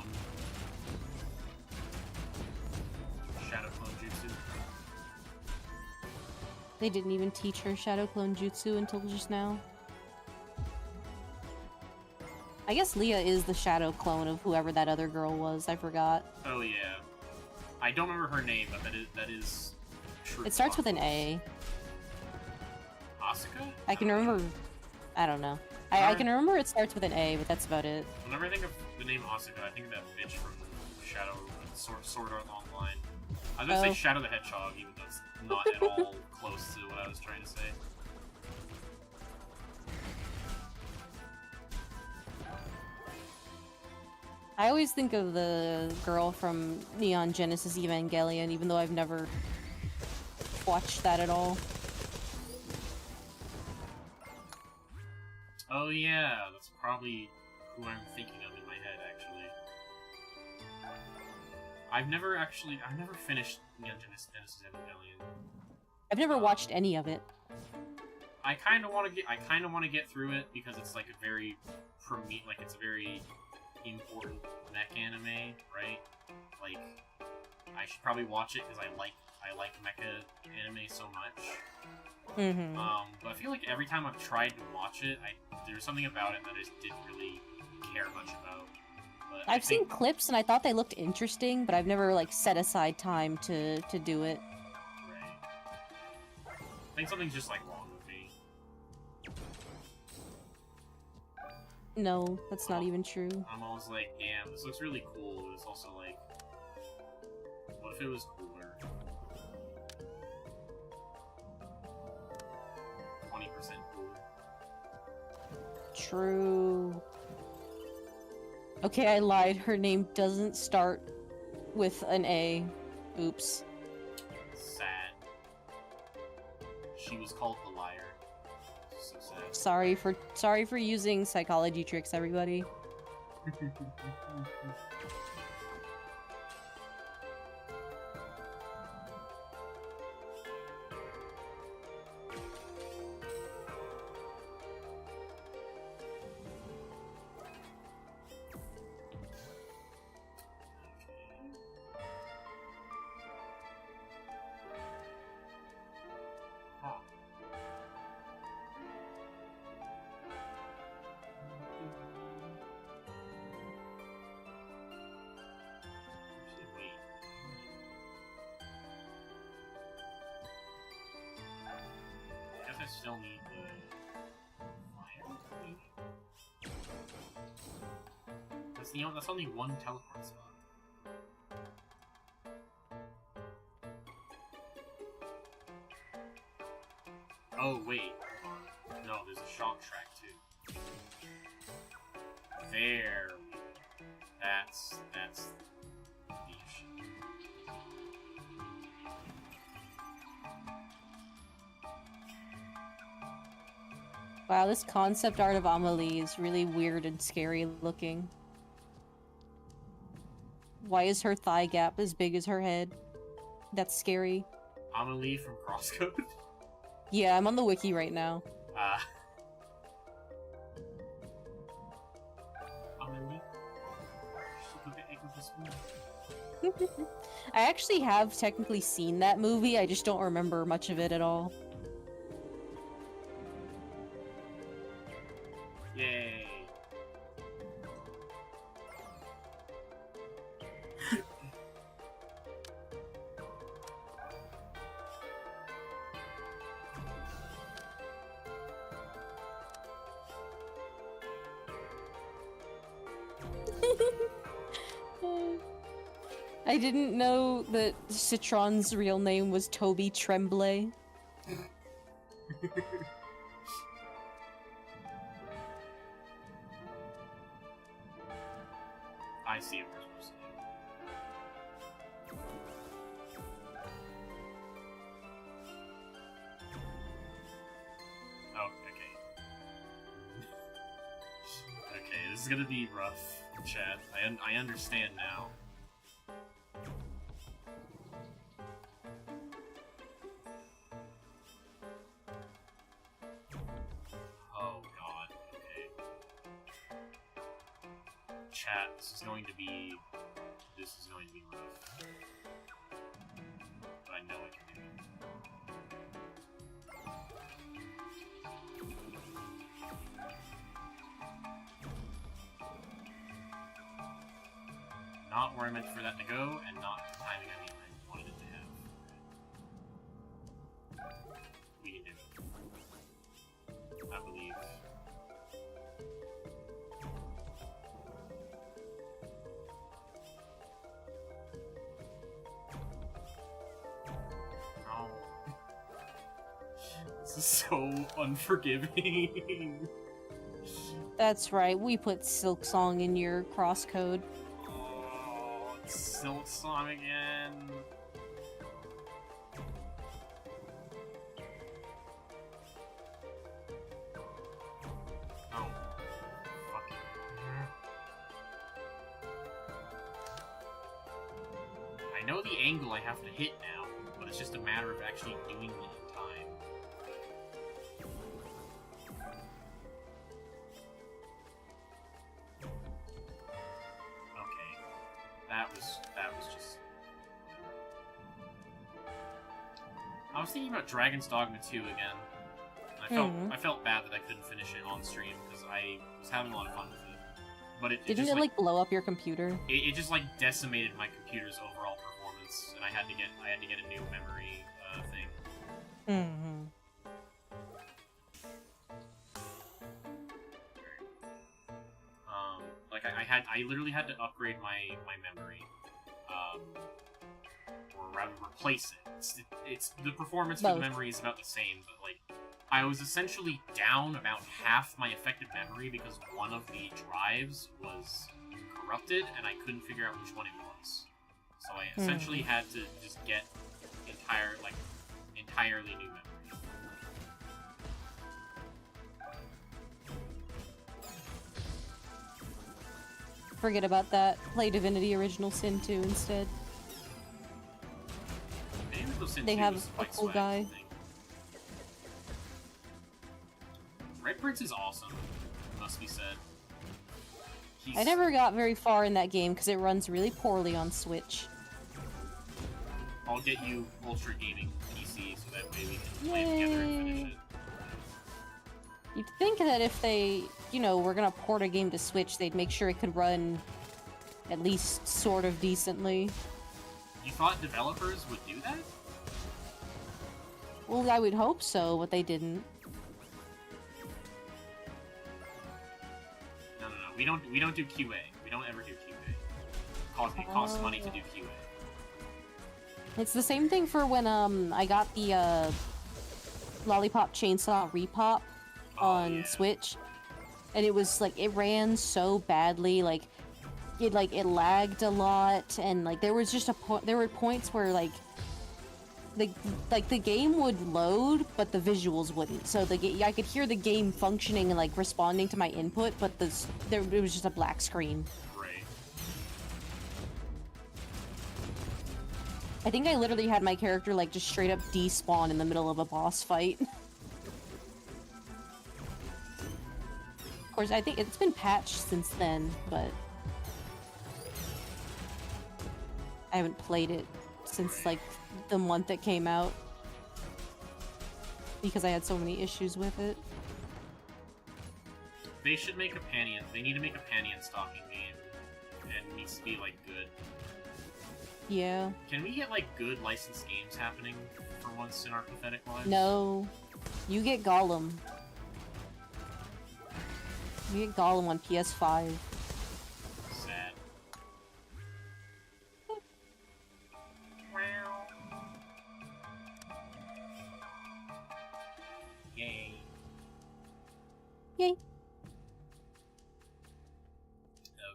S1: Shadow clone jutsu.
S2: They didn't even teach her Shadow Clone Jutsu until just now. I guess Leah is the Shadow Clone of whoever that other girl was. I forgot.
S1: Oh yeah. I don't remember her name, but that is true.
S2: It starts with an A.
S1: Asuka?
S2: I can remember... I don't know. I can remember it starts with an A, but that's about it.
S1: Whenever I think of the name Asuka, I think of that bitch from Shadow Sword Art Online. I was gonna say Shadow the Hedgehog, even though it's not at all close to what I was trying to say.
S2: I always think of the girl from Neon Genesis Evangelion, even though I've never watched that at all.
S1: Oh yeah, that's probably who I'm thinking of in my head, actually. I've never finished Neon Genesis Evangelion.
S2: I've never watched any of it.
S1: I kind of want to get through it because it's like a very it's a very important mech anime, right? Like, I should probably watch it because I like mecha anime so much.
S2: Mm-hmm.
S1: But I feel like every time I've tried to watch it, there's something about it that I just didn't really care much about. But
S2: I've seen clips and I thought they looked interesting, but I've never like set aside time to do it.
S1: Right. I think something's just like wrong with me.
S2: No, that's not even true.
S1: I'm always like, damn, this looks really cool, but it's also like, what if it was cooler? 20% cooler.
S2: True. Okay, I lied. Her name doesn't start with an A. Oops.
S1: Sad. She was called the liar. So sad.
S2: Sorry for using psychology tricks, everybody.
S1: still need the fire, maybe? That's only one teleport spot. Oh, wait. No, there's a shock track, too. There we go. That's the issue.
S2: Wow, this concept art of Amelie is really weird and scary looking. Why is her thigh gap as big as her head? That's scary.
S1: Amelie from CrossCode?
S2: Yeah, I'm on the wiki right now.
S1: Amelie?
S2: I actually have technically seen that movie, I just don't remember much of it at all.
S1: Yay.
S2: I didn't know that Citron's real name was Toby Tremblay.
S1: I see what we're supposed to do. Oh, okay. Okay, this is gonna be rough, chat. I understand now. Oh god, okay. Chat, this is going to be rough. But I know I can do it. Not where I meant for that to go, and not the timing I wanted it to have. We can do it. I believe. Oh. This is so unforgiving.
S2: That's right, we put Silksong in your CrossCode.
S1: Oh, it's Silk Song again. Oh. Fuck it. I know the angle I have to hit now, but it's just a matter of actually doing it in time. Okay. That was just... I was thinking about Dragon's Dogma 2 again. I felt bad that I couldn't finish it on stream because I was having a lot of fun with it. But
S2: Didn't it like blow up your computer?
S1: It just like decimated my computer's overall performance, and I had to get a new memory thing. I literally had to upgrade my memory, or rather replace it. It's the performance for the memory is about the same, but like I was essentially down about half my effective memory because one of the drives was corrupted, and I couldn't figure out which one it was. So I essentially had to just get entirely new memory.
S2: Forget about that. Play Divinity Original Sin 2 instead. They have a cool guy.
S1: Red Prince is awesome, must be said.
S2: I never got very far in that game because it runs really poorly on Switch.
S1: I'll get you Ultra Gaming PC so that way we can play together and finish it.
S2: You'd think that if they, were gonna port a game to Switch, they'd make sure it could run at least sort of decently.
S1: You thought developers would do that?
S2: Well, I would hope so, but they didn't.
S1: we don't do QA. We don't ever do QA. It costs money to do QA.
S2: It's the same thing for when I got the Lollipop Chainsaw Repop on Switch, and it was like it ran so badly, like it lagged a lot, and like there was just there were points where like the game would load, but the visuals wouldn't. So I could hear the game functioning and like responding to my input, but it was just a black screen.
S1: Right.
S2: I think I literally had my character like just straight up despawn in the middle of a boss fight. Of course, I think it's been patched since then, but I haven't played it since like the month it came out because I had so many issues with it.
S1: They should make they need to make a panty and stocking game, and it needs to be like good.
S2: Yeah.
S1: Can we get like good licensed games happening for once in our pathetic lives?
S2: No. You get Gollum. You get Gollum on PS5.
S1: Sad. Yay.
S2: Yay.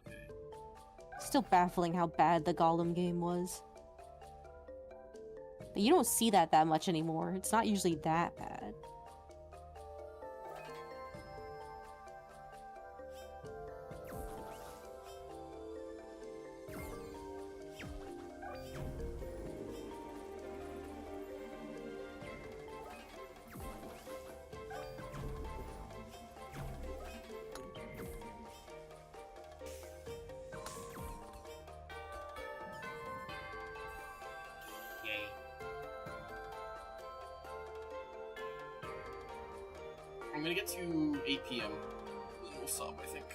S1: Okay.
S2: Still baffling how bad the Gollum game was. But you don't see that much anymore. It's not usually that bad.
S1: I'm gonna get to 8 p.m. Then we'll stop, I think.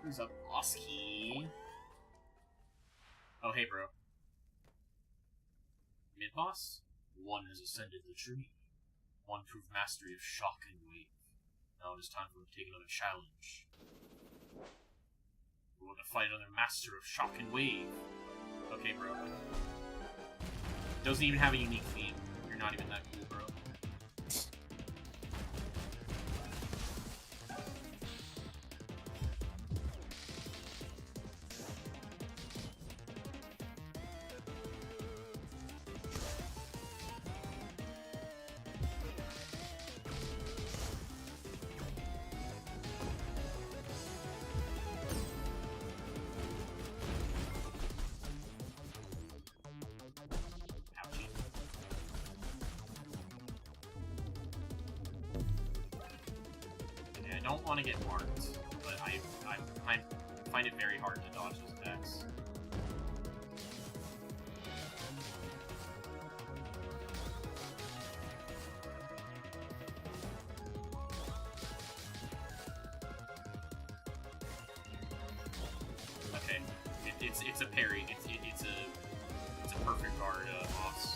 S1: Who's up, Oski? Oh, hey, bro. Mid-boss? One has ascended the tree. One proved mastery of shock and wave. Now it is time for him to take another challenge. We're going to fight another master of shock and wave. Okay, bro. Doesn't even have a unique theme. You're not even that cool, bro. I don't want to get marked, but I find it very hard to dodge those attacks. Okay, it's a parry. It's a perfect guard boss.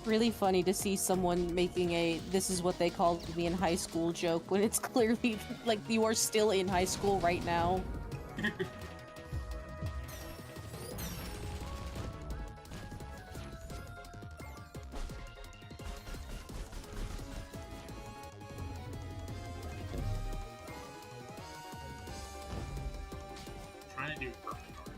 S2: really funny to see someone making a "this is what they called me in high school" joke when it's clearly like you are still in high school right now.
S1: Trying to do perfect art.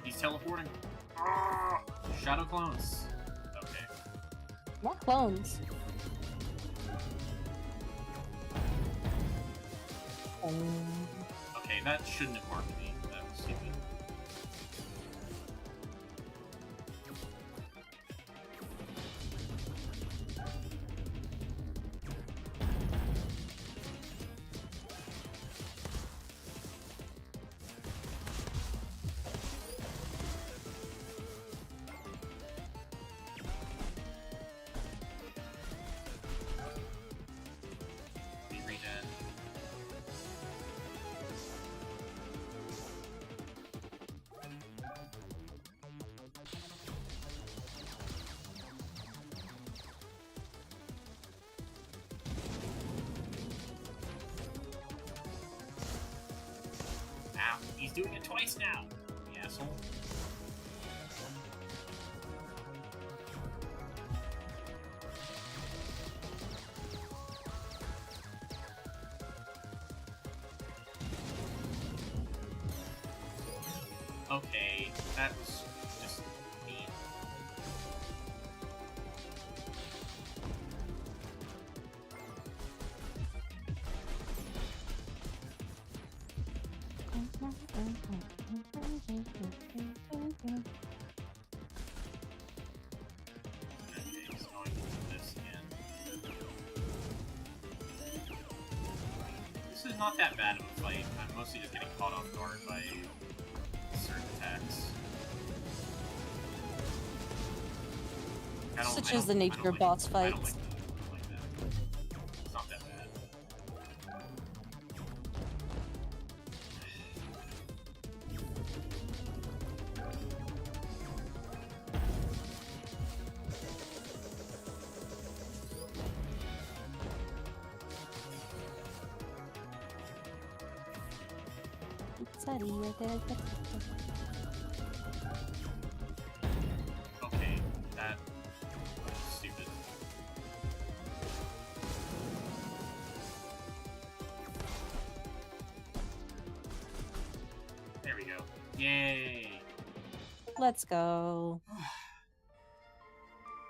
S1: He's teleporting. Shadow clones. Okay.
S2: More clones.
S1: Okay, that shouldn't have marked me. That was stupid. Be regen. Ow, he's doing it twice now, the asshole. Okay, that was just mean. Okay, he's going into this again. This is not that bad of a fight. I'm mostly just getting caught off guard by certain attacks.
S2: Such is the nature of boss
S1: I don't
S2: fights.
S1: like that. It's not that bad. Okay, that was stupid. There we go. Yay!
S2: Let's go.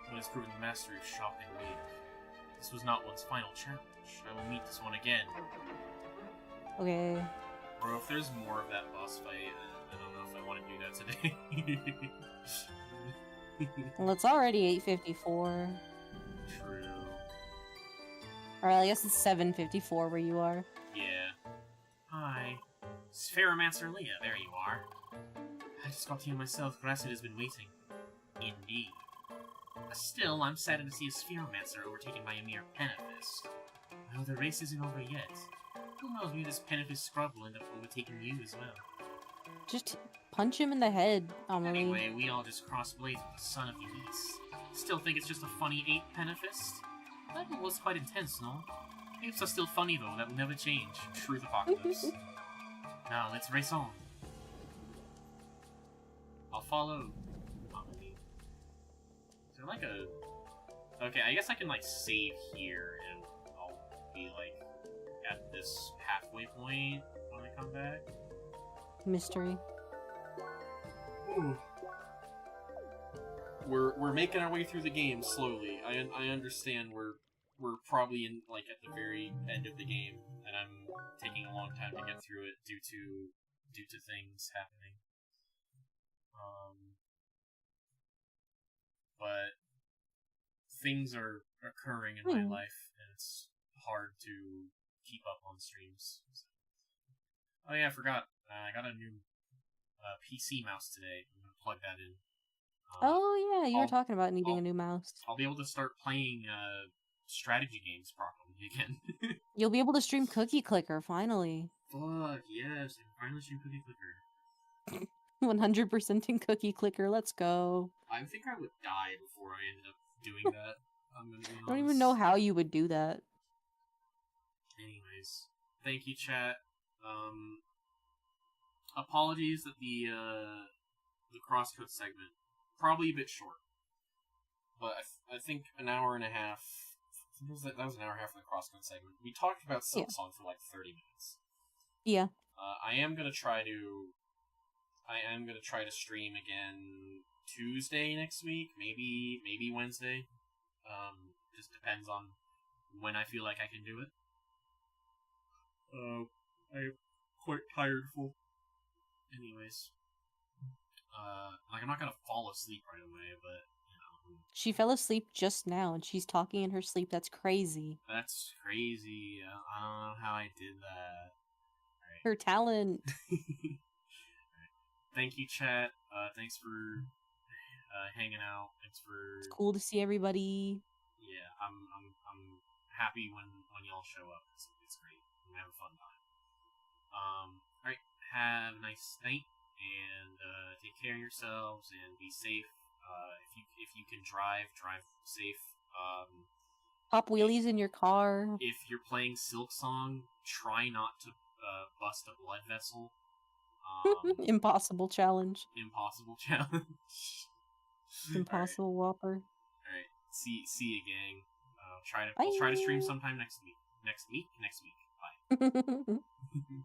S1: One has proven the mastery of shock and wave. This was not one's final challenge. I will meet this one again.
S2: Okay.
S1: Or if there's more of that boss fight, I don't know if I want to do that today.
S2: Well, it's already 8:54.
S1: True.
S2: Alright, I guess it's 7:54 where you are.
S1: Yeah. Hi. Spheromancer Leah, there you are. I just got here myself. Grasset has been waiting. Indeed. Still, I'm saddened to see a Spheromancer overtaken by a mere Penifist. Well, the race isn't over yet. Who knows, maybe this Penifist scrub will end up overtaking you as well.
S2: Just punch him in the head, Amelie.
S1: Anyway, we all just cross blades with the Son of the East. Still think it's just a funny ape Penifist? That was quite intense, no? Apes are still funny though, that will never change. Truth Apocalypse. Now, let's race on. I'll follow. Amelie. Is there like a... Okay, I guess I can like save here and I'll be like at this halfway point when I come back.
S2: Mystery.
S1: Ooh. We're making our way through the game slowly. I understand we're probably in like at the very end of the game, and I'm taking a long time to get through it due to things happening. But things are occurring in my life, and it's hard to keep up on streams. So. Oh yeah, I forgot. I got a new PC mouse today. I'm gonna plug that in.
S2: Oh yeah, you were talking about needing a new mouse.
S1: I'll be able to start playing strategy games properly again.
S2: You'll be able to stream Cookie Clicker finally.
S1: Fuck yes, I can finally stream Cookie Clicker.
S2: 100% in Cookie Clicker. Let's go.
S1: I think I would die before I ended up doing that. I'm gonna be honest.
S2: I don't even know how you would do that.
S1: Anyways, thank you, chat. Apologies that the CrossCode segment probably a bit short, but I think an hour and a half. That was an hour and a half for the CrossCode segment. We talked about Silksong for like 30 minutes.
S2: Yeah.
S1: I am gonna try to stream again Tuesday next week, maybe Wednesday. Just depends on when I feel like I can do it. I'm quite tiredful. Anyways, like I'm not gonna fall asleep right away, but you know.
S2: She fell asleep just now, and she's talking in her sleep. That's crazy.
S1: That's crazy. I don't know how I did that. Right.
S2: Her talent.
S1: Right. Thank you, chat. Thanks for hanging out. Thanks for.
S2: It's cool to see everybody.
S1: Yeah, I'm happy when y'all show up. It's great. We have a fun time. Alright, have a nice night, and take care of yourselves, and be safe. If you can drive safe.
S2: Pop wheelies in your car.
S1: If you're playing Silksong, try not to bust a blood vessel.
S2: Impossible challenge.
S1: Impossible challenge.
S2: Impossible Whopper.
S1: Alright, see you, gang. I'll try to stream sometime next week. Next week. Bye.